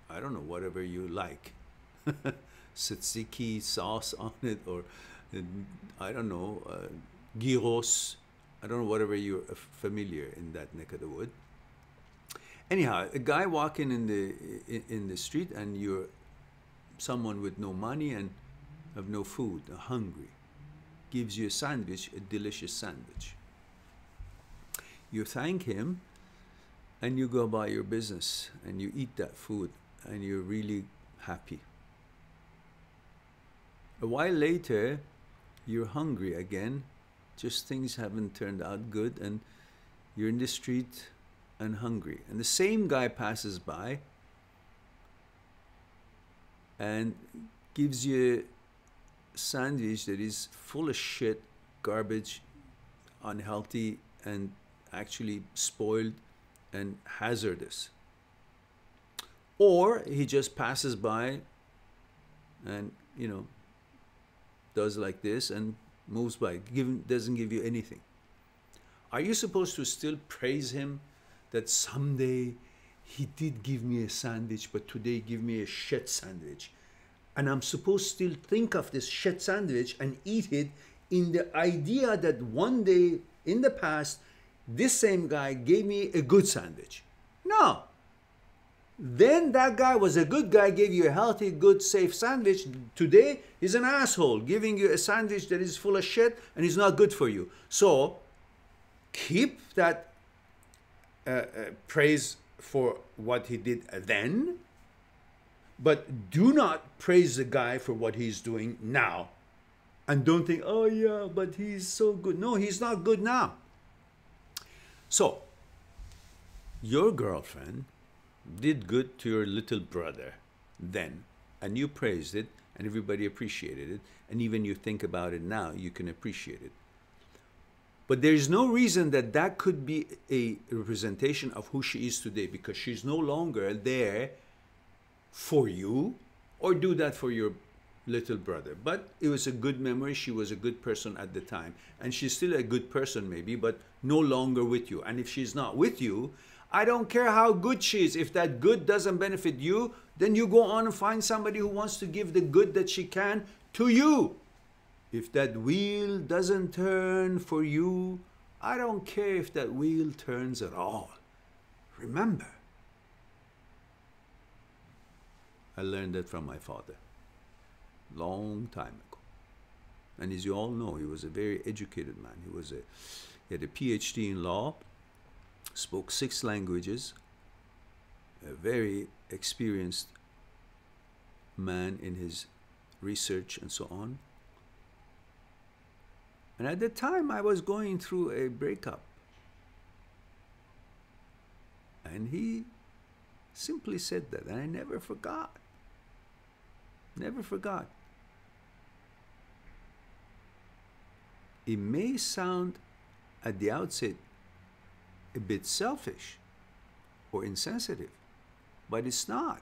I don't know, whatever you like. Tzatziki sauce on it, or I don't know, gyros. I don't know, whatever you're familiar in that neck of the wood. Anyhow, a guy walking in the street and you're someone with no money and have no food, hungry, gives you a sandwich, a delicious sandwich. You thank him and you go about your business and you eat that food and you're really happy. A while later, you're hungry again, just things haven't turned out good and you're in the street and hungry. And the same guy passes by and gives you a sandwich that is full of shit, garbage, unhealthy, and actually spoiled and hazardous. Or he just passes by and, does like this and moves by, doesn't give you anything. Are you supposed to still praise him that someday he did give me a sandwich, but today give me a shit sandwich. And I'm supposed to still think of this shit sandwich and eat it in the idea that one day in the past, this same guy gave me a good sandwich. No. Then that guy was a good guy, gave you a healthy, good, safe sandwich. Today, he's an asshole, giving you a sandwich that is full of shit and is not good for you. So, keep that praise for what he did then, but do not praise the guy for what he's doing now. And don't think, oh yeah, but he's so good. No, he's not good now. So, your girlfriend did good to your little brother then, and you praised it, and everybody appreciated it, and even you think about it now, you can appreciate it. But there's no reason that that could be a representation of who she is today, because she's no longer there for you, or do that for your little brother. But it was a good memory. She was a good person at the time, and she's still a good person maybe, but no longer with you. And if she's not with you, I don't care how good she is. If that good doesn't benefit you, then you go on and find somebody who wants to give the good that she can to you. If that wheel doesn't turn for you, I don't care if that wheel turns at all. Remember, I learned that from my father long time ago. And as you all know, he was a very educated man. He had a PhD in law, spoke 6 languages, a very experienced man in his research and so on. And at the time, I was going through a breakup. And he simply said that, and I never forgot. Never forgot. It may sound at the outset a bit selfish or insensitive, but it's not.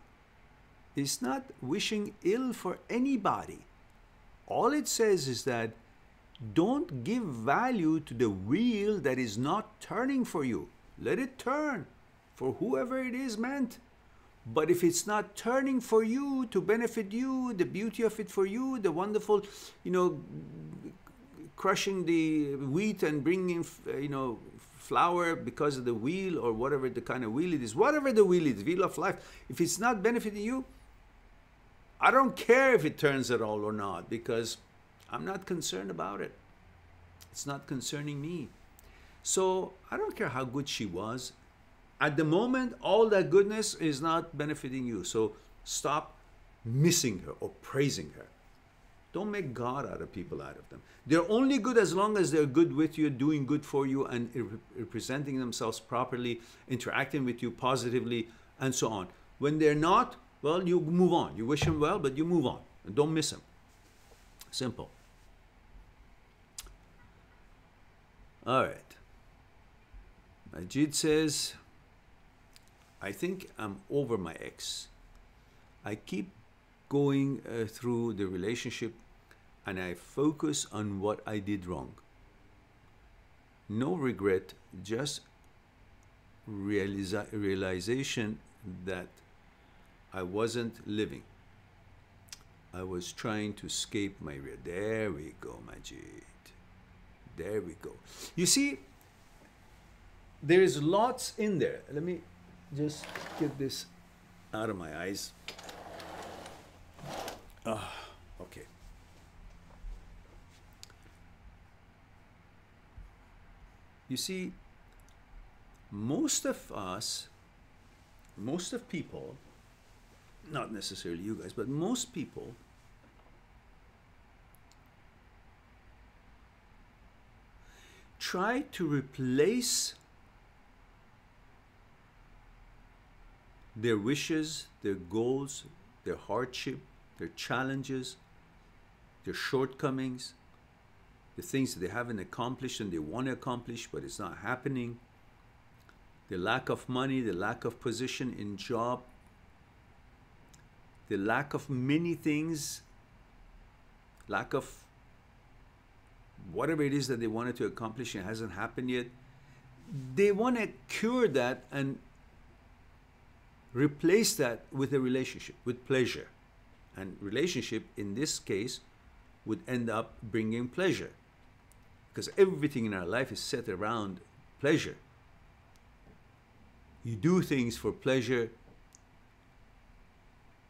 It's not wishing ill for anybody. All it says is that don't give value to the wheel that is not turning for you. Let it turn for whoever it is meant. But if it's not turning for you to benefit you, the beauty of it for you, the wonderful, crushing the wheat and bringing, flour because of the wheel or whatever the kind of wheel it is, whatever the wheel is, wheel of life, if it's not benefiting you, I don't care if it turns at all or not, because I'm not concerned about it. It's not concerning me. So I don't care how good she was. At the moment, all that goodness is not benefiting you. So stop missing her or praising her. Don't make God out of people out of them. They're only good as long as they're good with you, doing good for you, and representing themselves properly, interacting with you positively, and so on. When they're not, well, you move on. You wish them well, but you move on. And don't miss them. Simple. All right. Majid says, I think I'm over my ex. I keep going through the relationship and I focus on what I did wrong. No regret, just realization that I wasn't living. I was trying to escape my real. There we go, Majid. There we go. You see, there is lots in there. Let me just get this out of my eyes. Okay. You see, most of us, most of people, not necessarily you guys, but most people try to replace their wishes, their goals, their hardship, their challenges, their shortcomings, the things that they haven't accomplished and they want to accomplish, but it's not happening, the lack of money, the lack of position in job, the lack of many things, lack of whatever it is that they wanted to accomplish and hasn't happened yet. They want to cure that and replace that with a relationship, with pleasure. And relationship, in this case, would end up bringing pleasure. Because everything in our life is set around pleasure. You do things for pleasure,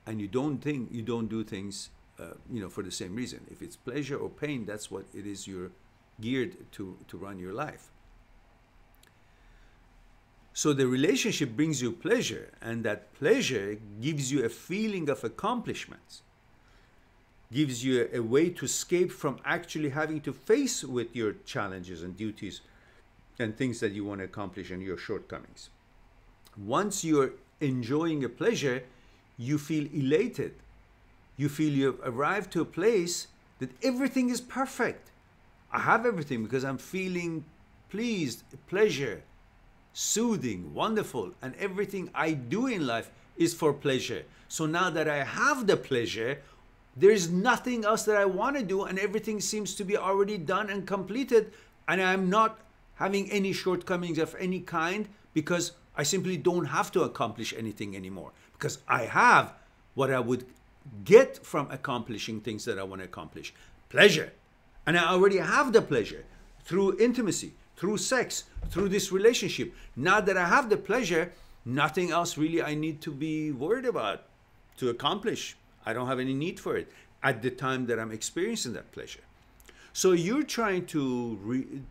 and you don't do things for the same reason. If it's pleasure or pain, that's what it is you're geared to run your life. So the relationship brings you pleasure, and that pleasure gives you a feeling of accomplishments, gives you a way to escape from actually having to face with your challenges and duties and things that you want to accomplish and your shortcomings. Once you're enjoying a pleasure, you feel elated. You feel you've arrived to a place that everything is perfect. I have everything because I'm feeling pleased, pleasure, soothing, wonderful, and everything I do in life is for pleasure. So now that I have the pleasure, there's nothing else that I want to do, and everything seems to be already done and completed, and I'm not having any shortcomings of any kind because I simply don't have to accomplish anything anymore, because I have what I would get from accomplishing things that I want to accomplish. Pleasure. And I already have the pleasure through intimacy, through sex, through this relationship. Now that I have the pleasure, nothing else really I need to be worried about to accomplish. I don't have any need for it at the time that I'm experiencing that pleasure. So you're trying to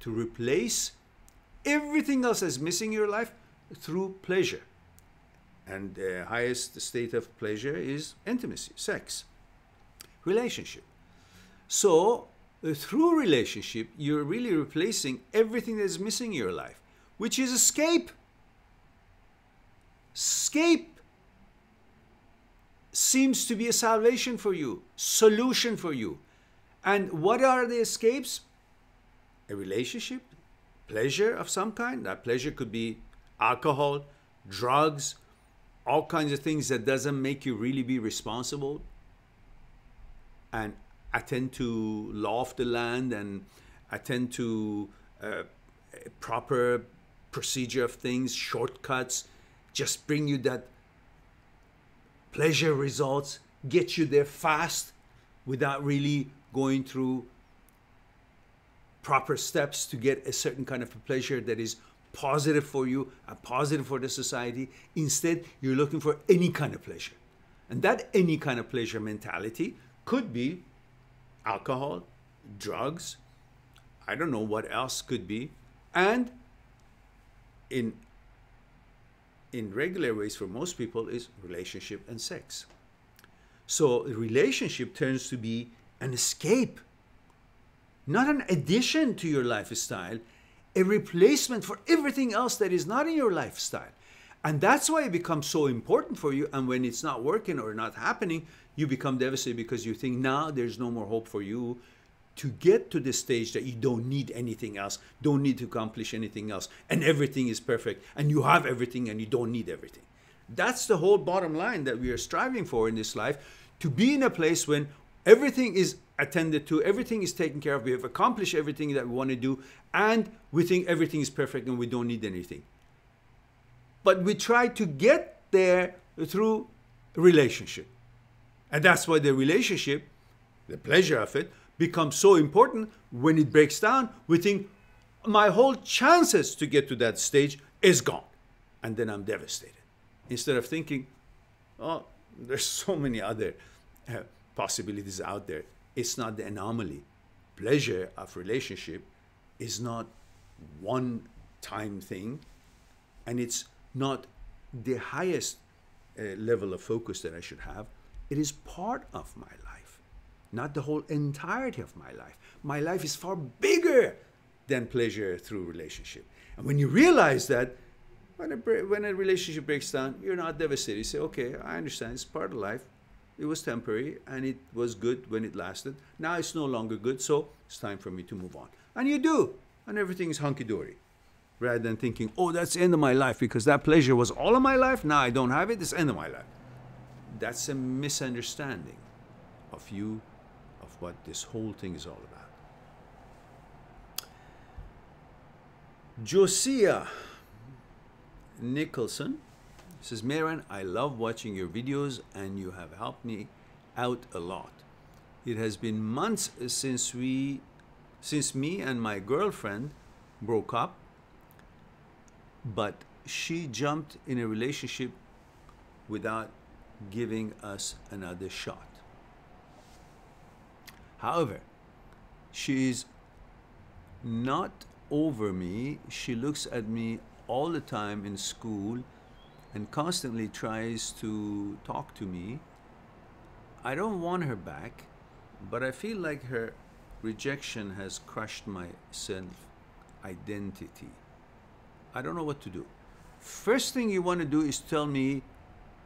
replace everything else that's missing in your life through pleasure. And the highest state of pleasure is intimacy, sex, relationship. So through relationship, you're really replacing everything that's missing in your life, which is escape. Escape seems to be a salvation for you, solution for you. And what are the escapes? A relationship, pleasure of some kind. That pleasure could be alcohol, drugs, all kinds of things that doesn't make you really be responsible and attend to law of the land and attend to proper procedure of things, shortcuts, just bring you that pleasure results, get you there fast without really going through proper steps to get a certain kind of a pleasure that is positive for you and positive for the society. Instead, you're looking for any kind of pleasure. And that any kind of pleasure mentality could be alcohol, drugs, I don't know what else could be. And in regular ways for most people is relationship and sex. So a relationship turns to be an escape, not an addition to your lifestyle, a replacement for everything else that is not in your lifestyle. And that's why it becomes so important for you. And when it's not working or not happening, you become devastated because you think now there's no more hope for you to get to the stage that you don't need anything else, don't need to accomplish anything else, and everything is perfect, and you have everything and you don't need everything. That's the whole bottom line that we are striving for in this life, to be in a place when everything is attended to, everything is taken care of, we have accomplished everything that we want to do, and we think everything is perfect and we don't need anything. But we try to get there through a relationship. And that's why the relationship, the pleasure of it, becomes so important. When it breaks down, we think my whole chances to get to that stage is gone. And then I'm devastated. Instead of thinking, oh, there's so many other possibilities out there. It's not the anomaly. Pleasure of relationship is not one-time thing, and it's not the highest level of focus that I should have. It is part of my life, not the whole entirety of my life. My life is far bigger than pleasure through relationship. And when you realize that, when a relationship breaks down, you're not devastated. You say, okay, I understand, it's part of life. It was temporary, and it was good when it lasted. Now it's no longer good, so it's time for me to move on. And you do, and everything is hunky-dory. Rather than thinking, oh, that's the end of my life because that pleasure was all of my life, now I don't have it, it's the end of my life. That's a misunderstanding of you, of what this whole thing is all about. Josiah Nicholson, says, Mehran, I love watching your videos and you have helped me out a lot. It has been months since me and my girlfriend broke up, but she jumped in a relationship without giving us another shot. However, she is not over me. She looks at me all the time in school and constantly tries to talk to me. I don't want her back, but I feel like her rejection has crushed my self-identity. I don't know what to do. First thing you want to do is tell me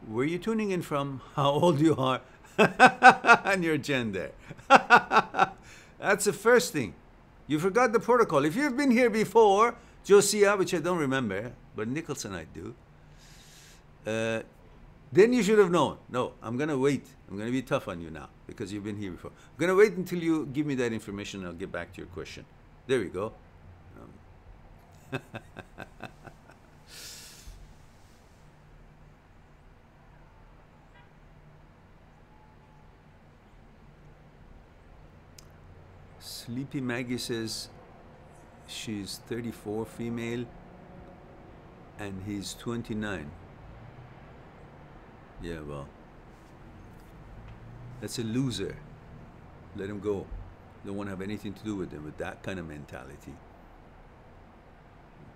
where you're tuning in from, how old you are, and your gender. That's the first thing. You forgot the protocol. If you've been here before, Josiah, which I don't remember, but Nicholson I do, then you should have known. No, I'm going to wait. I'm going to be tough on you now because you've been here before. I'm going to wait until you give me that information and I'll get back to your question. There we go. Sleepy Maggie says she's 34, female, and he's 29. Yeah, well, that's a loser. Let him go. Don't want to have anything to do with him with that kind of mentality.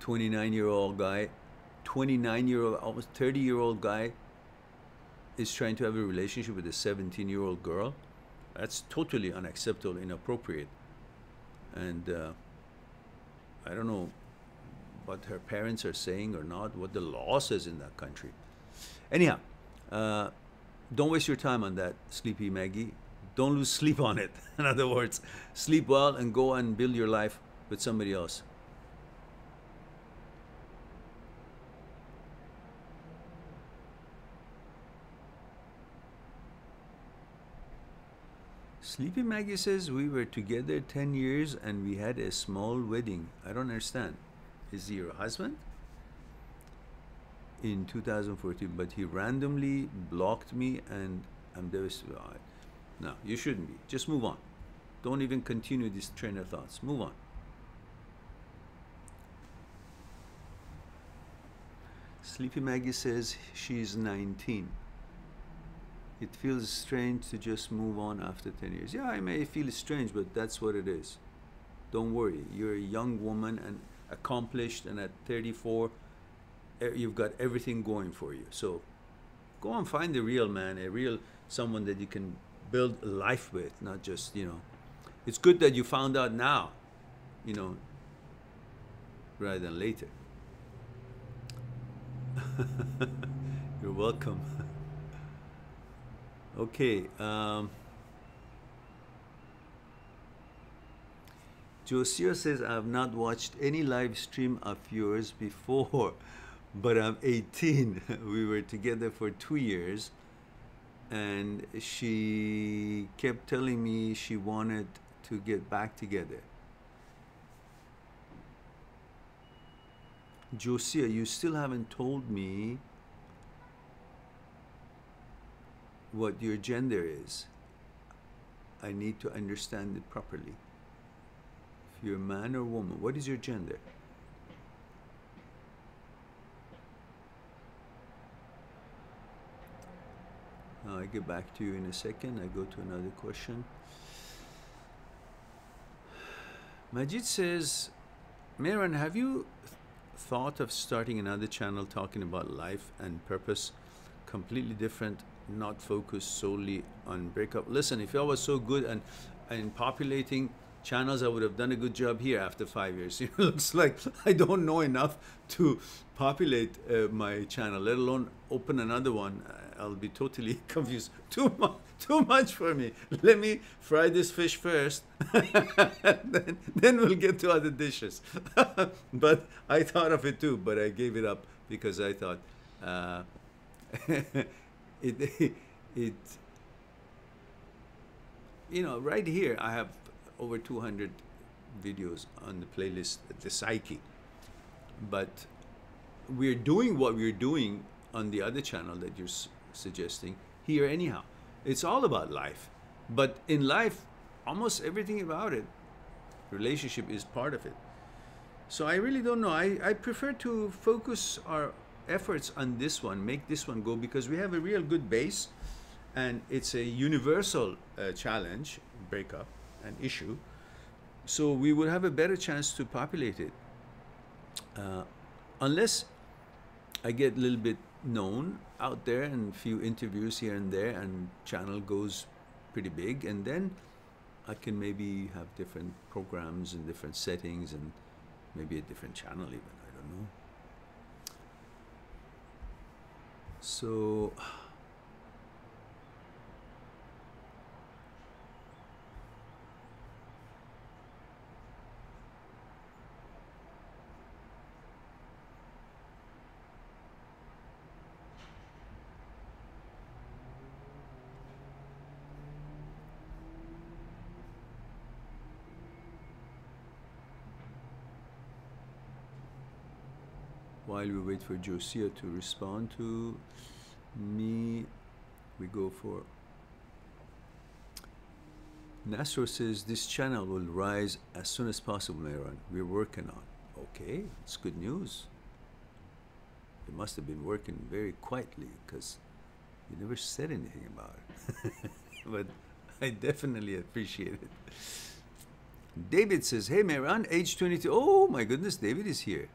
29-year-old guy, 29-year-old, almost 30-year-old guy is trying to have a relationship with a 17-year-old girl. That's totally unacceptable, inappropriate. And I don't know what her parents are saying or not, what the law says in that country. Anyhow, don't waste your time on that, Sleepy Maggie. Don't lose sleep on it. In other words, sleep well and go and build your life with somebody else. Sleepy Maggie says we were together 10 years and we had a small wedding. I don't understand. Is he your husband? In 2014, but he randomly blocked me and I'm devastated. No, you shouldn't be. Just move on. Don't even continue this train of thoughts. Move on. Sleepy Maggie says she's 19. It feels strange to just move on after 10 years. Yeah, I may feel strange, but that's what it is. Don't worry. You're a young woman and accomplished, and at 34, you've got everything going for you. So go and find the real man, a real someone that you can build a life with, not just, you know. It's good that you found out now, you know, rather than later. You're welcome. Okay. Josiah says, I have not watched any live stream of yours before, but I'm 18. We were together for 2 years, and she kept telling me she wanted to get back together. Josiah, you still haven't told me what your gender is. I need to understand it properly. If you're a man or woman, what is your gender? I'll get back to you in a second. I go to another question. Majid says, Mehran, have you thought of starting another channel talking about life and purpose, completely different, not focused solely on breakup? Listen, if I was so good and populating channels, I would have done a good job here after 5 years. It looks like I don't know enough to populate my channel, let alone open another one. I'll be totally confused. Too much for me. Let me fry this fish first, then we'll get to other dishes. But I thought of it too, but I gave it up because I thought it you know, right here I have over 200 videos on the playlist, the Psyche. But we're doing what we're doing on the other channel that you're suggesting here anyhow. It's all about life. But in life, almost everything about it, relationship is part of it. So I really don't know. I prefer to focus our efforts on this one, make this one go, because we have a real good base, and it's a universal challenge, breakup, an issue. So we will have a better chance to populate it. Unless I get a little bit known out there and a few interviews here and there, and channel goes pretty big, and then I can maybe have different programs and different settings and maybe a different channel even, I don't know. So while we wait for Josiah to respond to me, we go for Nasser says this channel will rise as soon as possible, Mehran. We're working on. Okay, it's good news. You must have been working very quietly because you never said anything about it. But I definitely appreciate it. David says, hey Mehran, age 22. Oh my goodness, David is here.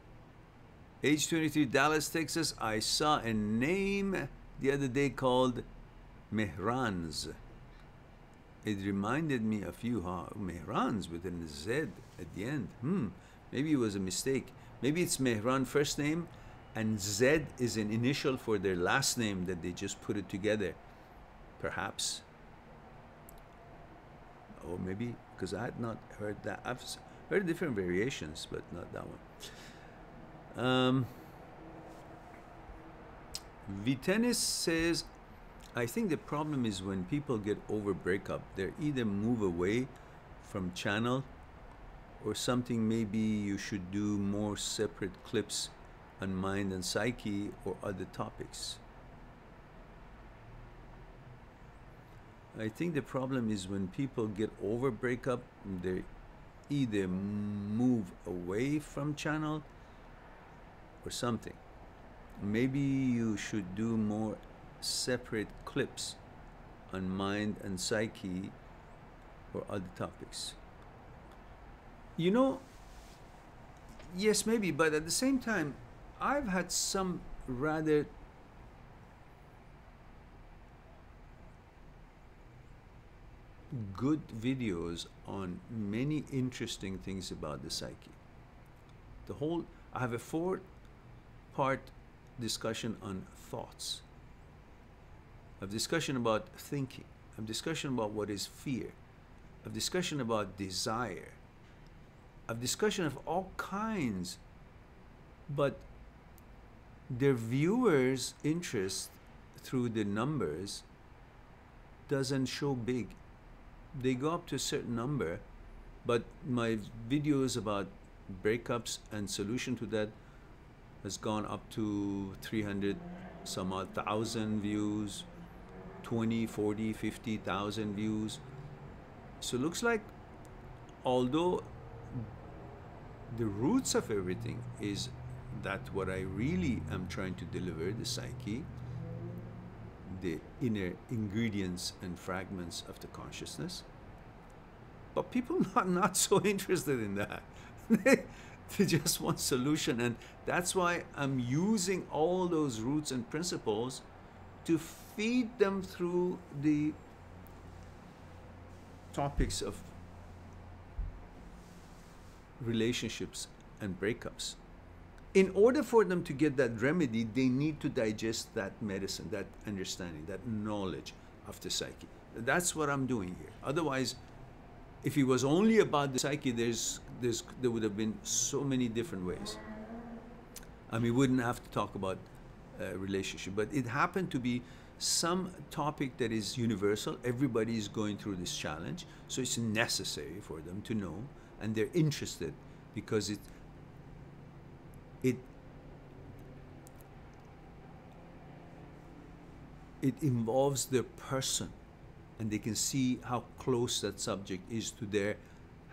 Age 23, Dallas, Texas. I saw a name the other day called Mehrans. It reminded me of you, huh? Mehrans with a Z at the end. Maybe it was a mistake. Maybe it's Mehran first name and Z is an initial for their last name that they just put it together. Perhaps. Or maybe, because I had not heard that. I've heard different variations, but not that one. Vitenis says, I think the problem is when people get over breakup, they either move away from channel or something. Maybe you should do more separate clips on mind and psyche or other topics. I think the problem is when people get over breakup, they either move away from channel or something. Maybe you should do more separate clips on mind and psyche or other topics. You know, yes, maybe, but at the same time, I've had some rather good videos on many interesting things about the psyche. I have a 4-part discussion on thoughts, a discussion about thinking, a discussion about what is fear, a discussion about desire, a discussion of all kinds, but their viewers' interest through the numbers doesn't show big. They go up to a certain number, but my videos about breakups and solution to that has gone up to 300 some odd thousand views, 20, 40, 50,000 views. So it looks like, although the roots of everything is that what I really am trying to deliver, the psyche, the inner ingredients and fragments of the consciousness, but people are not so interested in that. They just want solution, and that's why I'm using all those roots and principles to feed them through the topics of relationships and breakups. In order for them to get that remedy, they need to digest that medicine, that understanding, that knowledge of the psyche. That's what I'm doing here. Otherwise, if it was only about the psyche, there would have been so many different ways. I mean, we wouldn't have to talk about relationship, but it happened to be some topic that is universal. Everybody is going through this challenge, so it's necessary for them to know, and they're interested because it involves their person, and they can see how close that subject is to their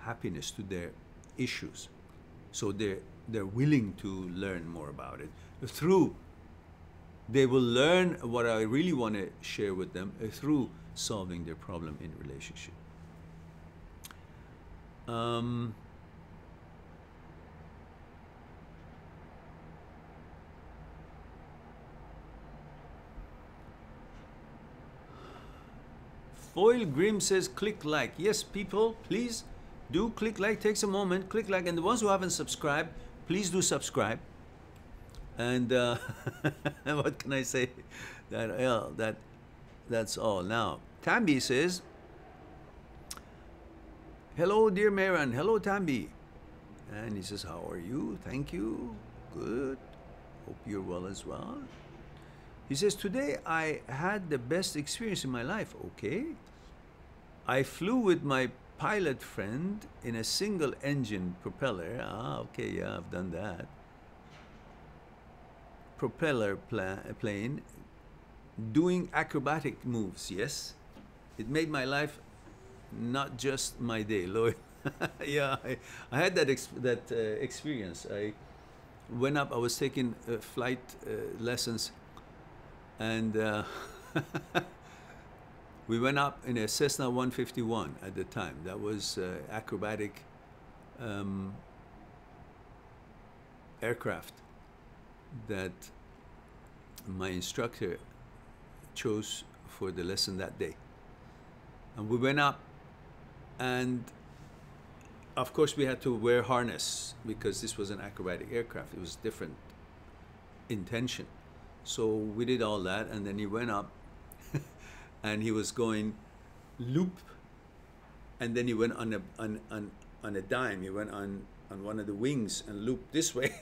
happiness, to their issues. So they're willing to learn more about it. They will learn what I really want to share with them through solving their problem in relationship. Foil Grim says, click like. Yes, people, please do click like. Takes a moment. Click like. And the ones who haven't subscribed, please do subscribe. And what can I say? That's all. Now, Tambi says, hello, dear Mehran. Hello, Tambi. And he says, how are you? Thank you. Good. Hope you're well as well. He says, today I had the best experience in my life. Okay. I flew with my pilot friend in a single engine propeller. Ah, okay, yeah, I've done that. Propeller plane, doing acrobatic moves. Yes. It made my life not just my day, Lloyd. Yeah, I had that experience. I went up, I was taking flight lessons, and we went up in a Cessna 151 at the time. That was acrobatic aircraft that my instructor chose for the lesson that day. And we went up, and of course we had to wear harness because this was an acrobatic aircraft. It was different intention. So we did all that, and then he went up and he was going loop, and then he went on a dime. He went on one of the wings and looped this way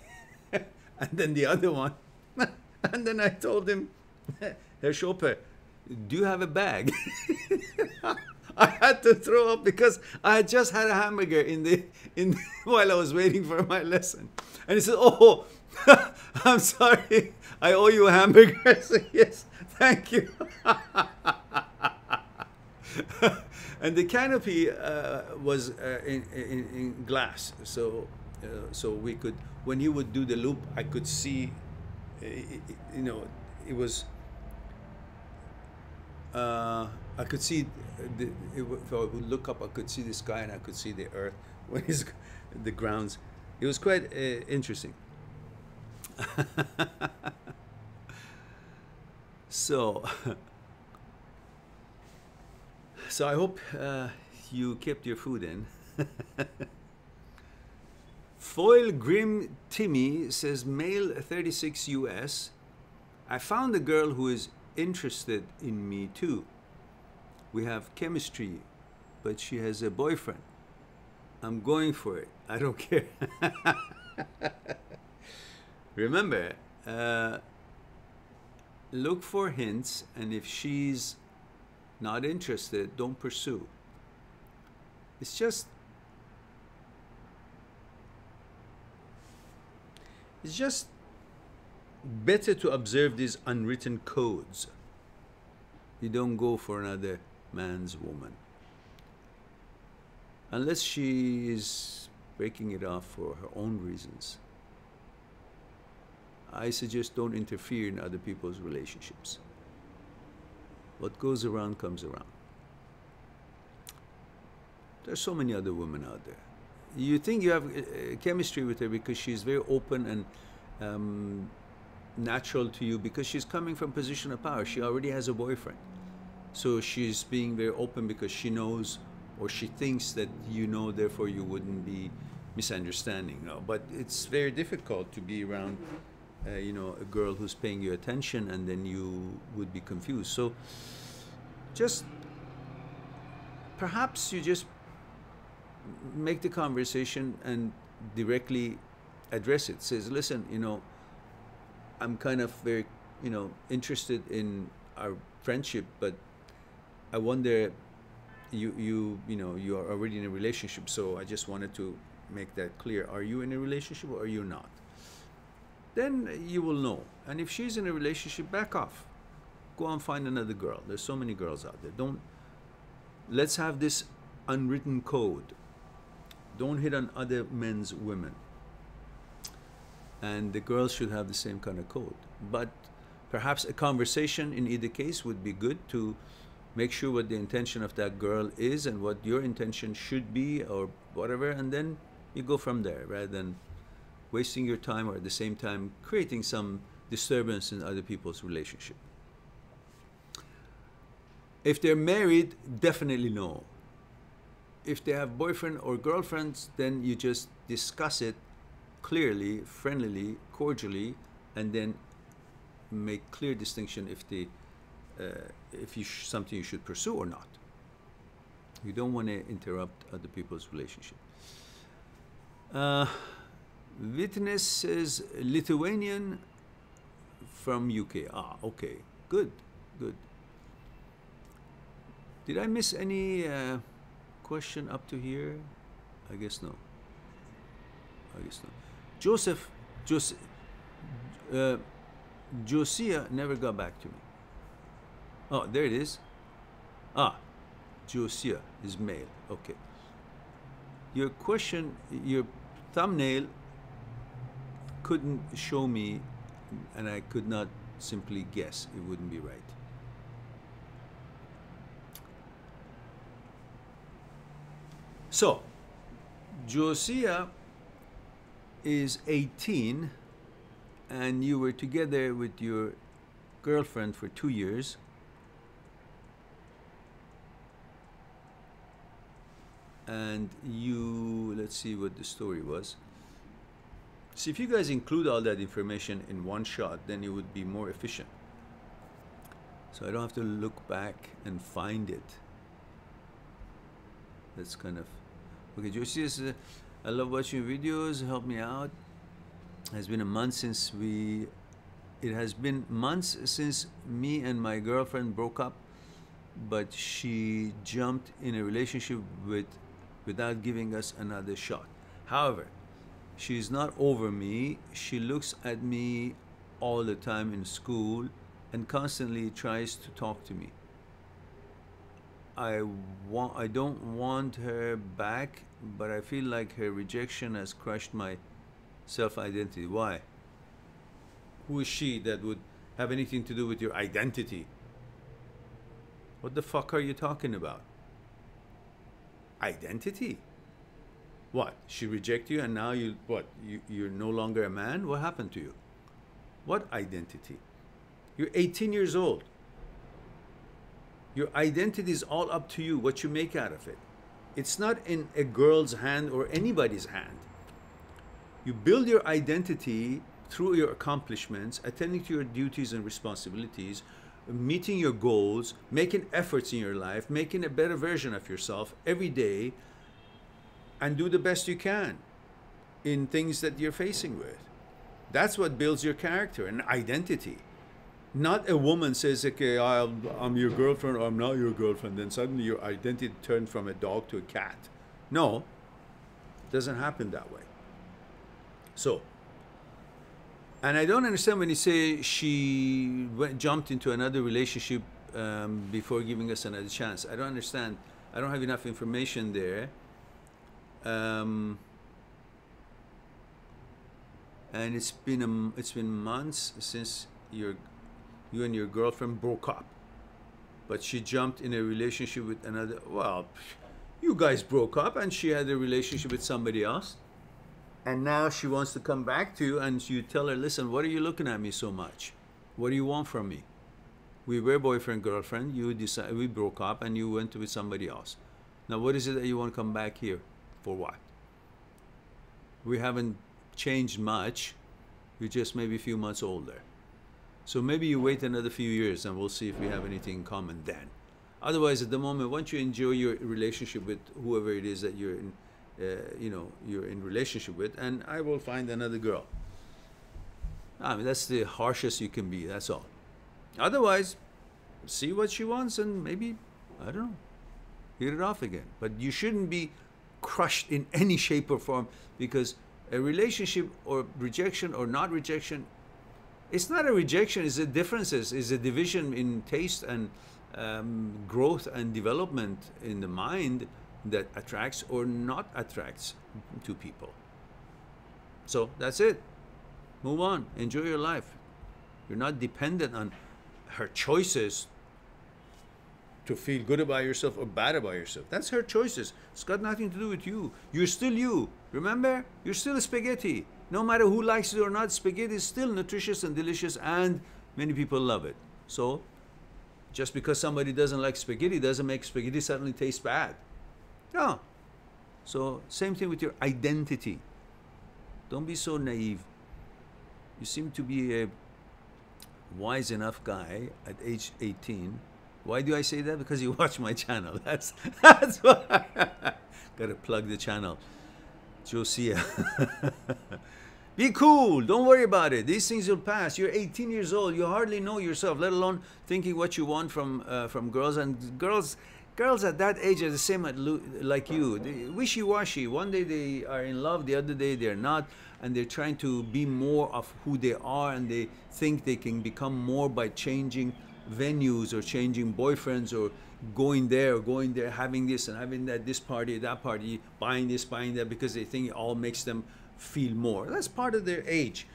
and then the other one. And then I told him, Herr Schoper, do you have a bag? I had to throw up because I had just had a hamburger while I was waiting for my lesson. And he said, oh, I'm sorry, I owe you a hamburger. I said, yes, thank you. And the canopy was in glass, so we could, when he would do the loop, I could see, it was, I could see, if I would look up, I could see the sky and I could see the earth, when the grounds. It was quite interesting. So I hope you kept your food in. Foil Grim Timmy says, male 36 US, I found a girl who is interested in me too. We have chemistry, but she has a boyfriend. I'm going for it. I don't care. Remember, look for hints, and if she's not interested, don't pursue. It's just better to observe these unwritten codes. You don't go for another man's woman unless she is breaking it off for her own reasons. I suggest don't interfere in other people's relationships. What goes around comes around. There's so many other women out there. You think you have chemistry with her because she's very open and natural to you, because she's coming from a position of power. She already has a boyfriend. So she's being very open because she knows, or she thinks that you know, therefore you wouldn't be misunderstanding. No, but it's very difficult to be around a girl who's paying you attention, and then you would be confused. So perhaps you just make the conversation and directly address it. Says, listen, I'm kind of very, interested in our friendship, but I wonder, you are already in a relationship, so I just wanted to make that clear. Are you in a relationship or are you not? Then you will know. And if she's in a relationship, back off. go and find another girl. There's so many girls out there. Let's have this unwritten code. Don't hit on other men's women. And the girls should have the same kind of code. But perhaps a conversation in either case would be good to make sure what the intention of that girl is and what your intention should be or whatever, and then you go from there rather than wasting your time or at the same time creating some disturbance in other people's relationship. If they're married, definitely no. If they have boyfriend or girlfriends, then you just discuss it clearly, friendlily, cordially, and then make clear distinction if something you should pursue or not. You don't want to interrupt other people's relationship. Witness says Lithuanian from UK. Ah, okay, good, good. Did I miss any question up to here? I guess no. I guess no. Josiah never got back to me. Oh, there it is. Ah, Josiah is male. Okay. Your question, your thumbnail couldn't show me, and I could not simply guess. It wouldn't be right. So, Josiah is 18, and you were together with your girlfriend for 2 years. And you, let's see what the story was. See, if you guys include all that information in one shot, then it would be more efficient. So I don't have to look back and find it. That's kind of... Okay, Josie says, I love watching videos, help me out. It has been a month since it has been months since me and my girlfriend broke up, but she jumped in a relationship without giving us another shot. However, she's not over me. She looks at me all the time in school and constantly tries to talk to me. I don't want her back, but I feel like her rejection has crushed my self-identity. Why? Who is she that would have anything to do with your identity? What the fuck are you talking about? Identity? What? She rejected you and now you're no longer a man? What happened to you? What identity? You're 18 years old. Your identity is all up to you, what you make out of it. It's not in a girl's hand or anybody's hand. You build your identity through your accomplishments, attending to your duties and responsibilities, meeting your goals, making efforts in your life, making a better version of yourself every day, and do the best you can in things that you're facing with. That's what builds your character and identity. Not a woman says, okay, I'm your girlfriend or I'm not your girlfriend, then suddenly your identity turned from a dog to a cat. No, it doesn't happen that way. So, and I don't understand when you say she jumped into another relationship before giving us another chance. I don't understand. I don't have enough information there. And it's been months since you and your girlfriend broke up, but she jumped in a relationship with another. Well, you guys broke up and she had a relationship with somebody else, and now she wants to come back to you, and you tell her, listen, what are you looking at me so much? What do you want from me? We were boyfriend, girlfriend. You decided, we broke up and you went with somebody else. Now what is it that you want to come back here for? What? We haven't changed much. We're just maybe a few months older. So maybe you wait another few years and we'll see if we have anything in common then. Otherwise, at the moment, once you enjoy your relationship with whoever it is that you're in, you're in relationship with, and I will find another girl. I mean, that's the harshest you can be, that's all. Otherwise, see what she wants and maybe, I don't know, hit it off again. But you shouldn't be crushed in any shape or form, because a relationship or rejection or not rejection It's not a rejection, it's a differences, it's a division in taste and growth and development in the mind that attracts or not attracts to people. So that's it. Move on. Enjoy your life. You're not dependent on her choices to feel good about yourself or bad about yourself. That's her choices. It's got nothing to do with you. You're still you. Remember? You're still spaghetti. No matter who likes it or not, spaghetti is still nutritious and delicious, and many people love it. So, just because somebody doesn't like spaghetti doesn't make spaghetti suddenly taste bad. No. So, same thing with your identity. Don't be so naive. You seem to be a wise enough guy at age 18. Why do I say that? Because you watch my channel. That's why. Gotta plug the channel. Josiah. Be cool. Don't worry about it. These things will pass. You're 18 years old. You hardly know yourself, let alone thinking what you want from girls. And girls at that age are the same like you. Wishy-washy. One day they are in love, the other day they're not, and they're trying to be more of who they are, and they think they can become more by changing venues or changing boyfriends or going there or going there, having this and having that, this party, that party, buying this, buying that, because they think it all makes them feel more. That's part of their age.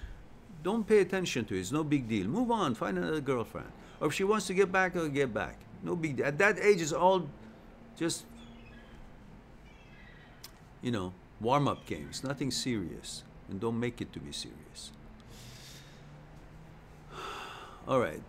Don't pay attention to it. It's no big deal. Move on. Find another girlfriend. Or if she wants to get back, or get back. No big deal. At that age, it's all just, you know, warm-up games. Nothing serious. And don't make it to be serious. All right.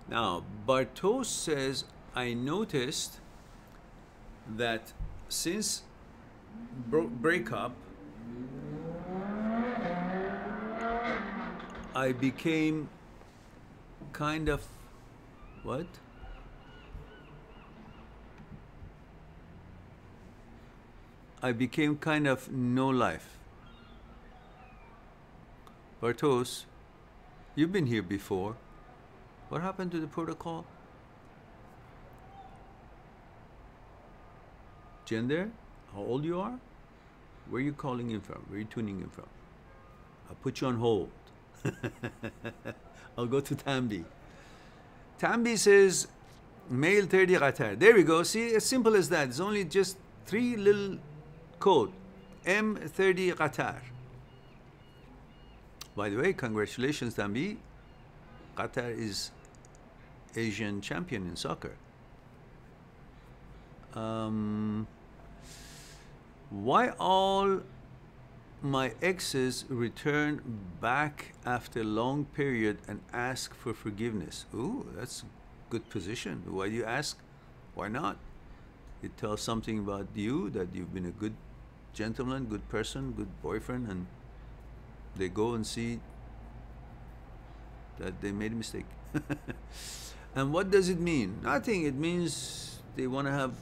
Now, Bartos says, I noticed that since breakup, I became kind of, what? I became kind of no life. Bartos, you've been here before. What happened to the protocol? Gender? How old you are? Where are you calling in from? Where are you tuning in from? I'll put you on hold. I'll go to Tambi. Tambi says, male 30 Qatar. There we go. See, as simple as that. It's only just 3 little code. M30 Qatar. By the way, congratulations, Tambi. Qatar is Asian champion in soccer. Why all my exes return back after a long period and ask for forgiveness? Ooh, that's a good position. Why do you ask? Why not? It tells something about you, that you've been a good gentleman, good person, good boyfriend, and they go and see that they made a mistake. And what does it mean? Nothing. It means they want to have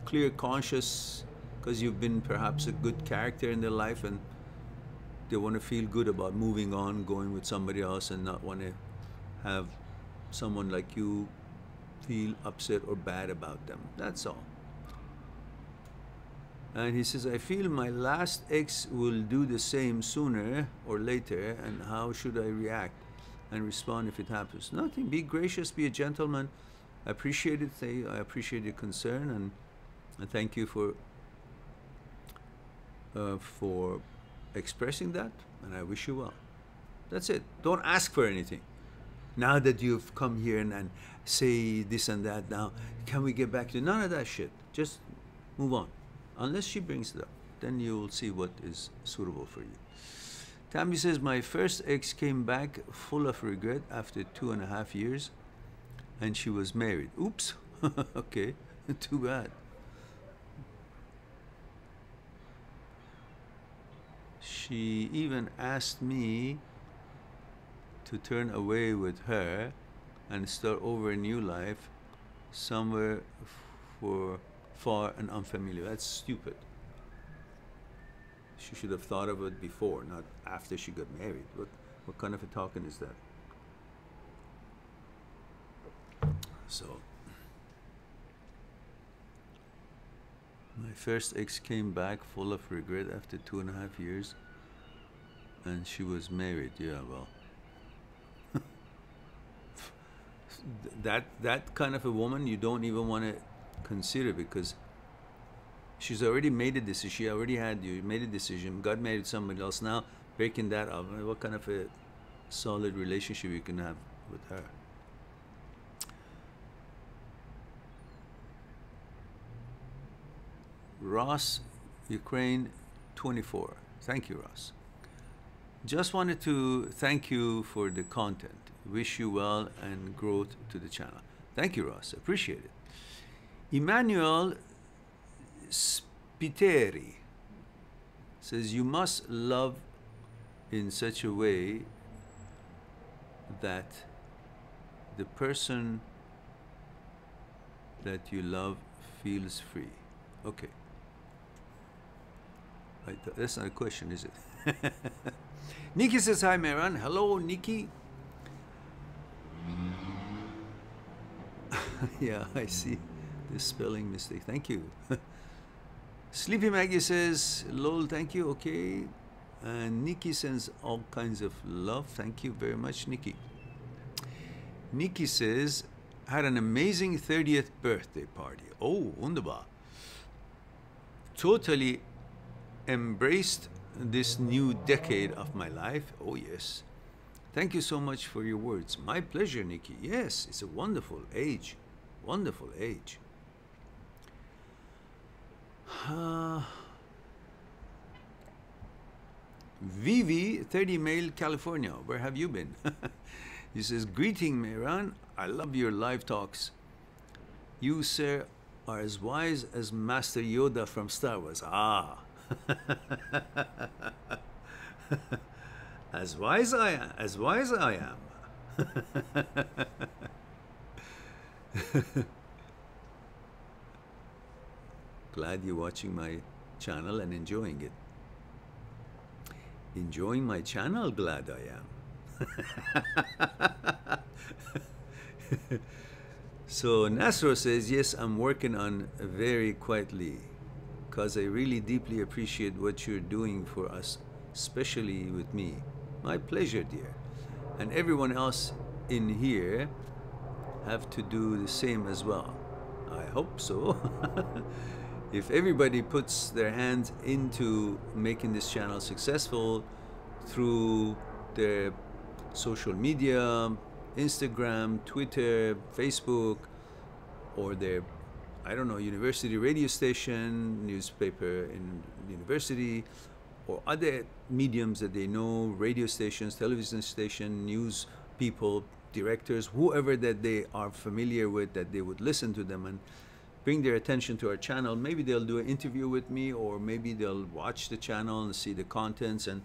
clear conscience, because you've been perhaps a good character in their life, and they want to feel good about moving on, going with somebody else, and not want to have someone like you feel upset or bad about them. That's all. And he says, I feel my last ex will do the same sooner or later, and how should I react and respond if it happens? Nothing. Be gracious, be a gentleman. I appreciate it. I appreciate your concern, and thank you for expressing that, and I wish you well. That's it. Don't ask for anything. Now that you've come here and say this and that, now, can we get back to none of that shit? Just move on. Unless she brings it up, then you'll see what is suitable for you. Tammy says, my first ex came back full of regret after 2.5 years, and she was married. Oops. Okay, too bad. She even asked me to turn away with her and start over a new life somewhere for far and unfamiliar. That's stupid. She should have thought of it before, not after she got married. What kind of a talking is that? So, my first ex came back full of regret after 2.5 years, and she was married. Yeah, well, that kind of a woman you don't even want to consider, because she's already made a decision. She already had, you made a decision, got married to somebody else. Now breaking that up, what kind of a solid relationship you can have with her? Ross, Ukraine 24. Thank you, Ross. Just wanted to thank you for the content. Wish you well and growth to the channel. Thank you, Ross. Appreciate it. Emmanuel Spiteri says, you must love in such a way that the person that you love feels free. Okay. That's not a question, is it? Nikki says, hi, Mehran. Hello, Nikki. Yeah, I see the spelling mistake. Thank you. Sleepy Maggie says, lol, thank you. Okay. And Nikki sends all kinds of love. Thank you very much, Nikki. Nikki says, had an amazing 30th birthday party. Oh, wunderbar. Totally embraced this new decade of my life. Oh, yes. Thank you so much for your words. My pleasure, Nikki. Yes, it's a wonderful age. Wonderful age. Vivi, 30 Mile, California. Where have you been? He says, greeting, Mehran. I love your live talks. You, sir, are as wise as Master Yoda from Star Wars. Ah. As wise I am. As wise I am. Glad you're watching my channel and enjoying it. Enjoying my channel? Glad I am. So Nasro says, yes, I'm working on very quietly, because I really deeply appreciate what you're doing for us, especially with me. My pleasure, dear. And everyone else in here have to do the same as well. I hope so. If everybody puts their hands into making this channel successful through their social media, Instagram, Twitter, Facebook, or their, I don't know, university radio station, newspaper in university, or other mediums that they know, radio stations, television station, news people, directors, whoever that they are familiar with, that they would listen to them and bring their attention to our channel. Maybe they'll do an interview with me, or maybe they'll watch the channel and see the contents, and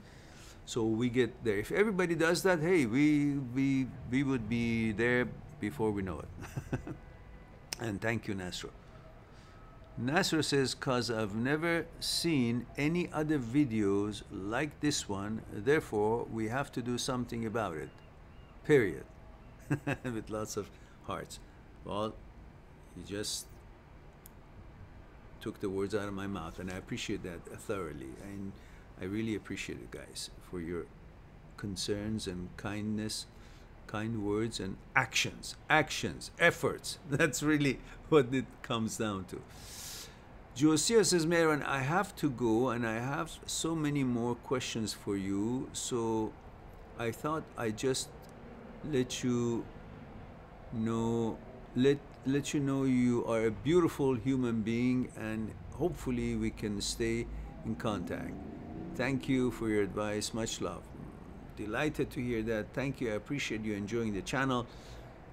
so we get there. If everybody does that, hey, we would be there before we know it. And thank you, Nasro. Nasro says, cause I've never seen any other videos like this one, therefore we have to do something about it. Period. With lots of hearts. Well, you just took the words out of my mouth, and I appreciate that thoroughly. And I really appreciate it, guys, for your concerns and kindness, kind words and actions, efforts. That's really what it comes down to. Josiah says, Mehran, I have to go, and I have so many more questions for you, so I thought I'd just let you know, let you know you are a beautiful human being, and hopefully we can stay in contact. Thank you for your advice. Much love. Delighted to hear that. Thank you. I appreciate you enjoying the channel.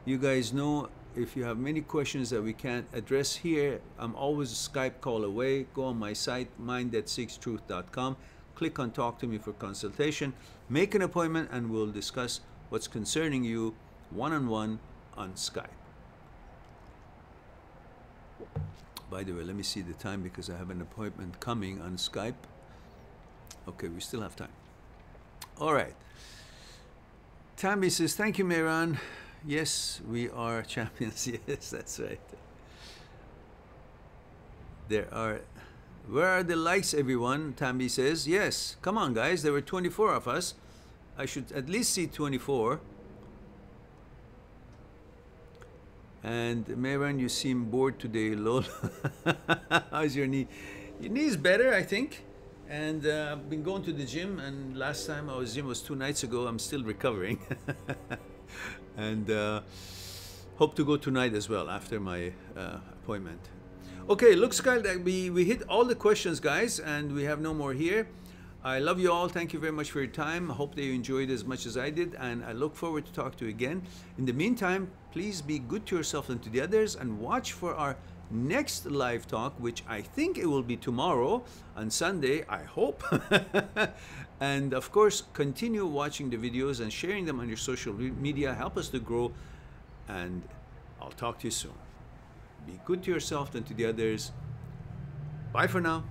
You guys know, if you have many questions that we can't address here, I'm always a Skype call away. Go on my site, mind@6truth.com. Click on Talk to Me for consultation. Make an appointment, and we'll discuss what's concerning you one-on-one on Skype. By the way, let me see the time because I have an appointment coming on Skype. Okay, we still have time. All right. Tammy says, thank you, Mehran. Yes, we are champions. Yes, that's right. Where are the likes, everyone? Tammy says, yes. Come on, guys. There were 24 of us. I should at least see 24. And Mehran, you seem bored today, lol. How's your knee? Your knee is better, I think. And I've been going to the gym, and last time I was gym was 2 nights ago. I'm still recovering. And hope to go tonight as well after my appointment. Okay, looks like we hit all the questions, guys, and we have no more here. I love you all. Thank you very much for your time. I hope that you enjoyed as much as I did, and I look forward to talk to you again. In the meantime, please be good to yourself and to the others, and watch for our next live talk, which I think it will be tomorrow on Sunday, I hope. And of course, continue watching the videos and sharing them on your social media. Help us to grow, and I'll talk to you soon. Be good to yourself and to the others. Bye for now.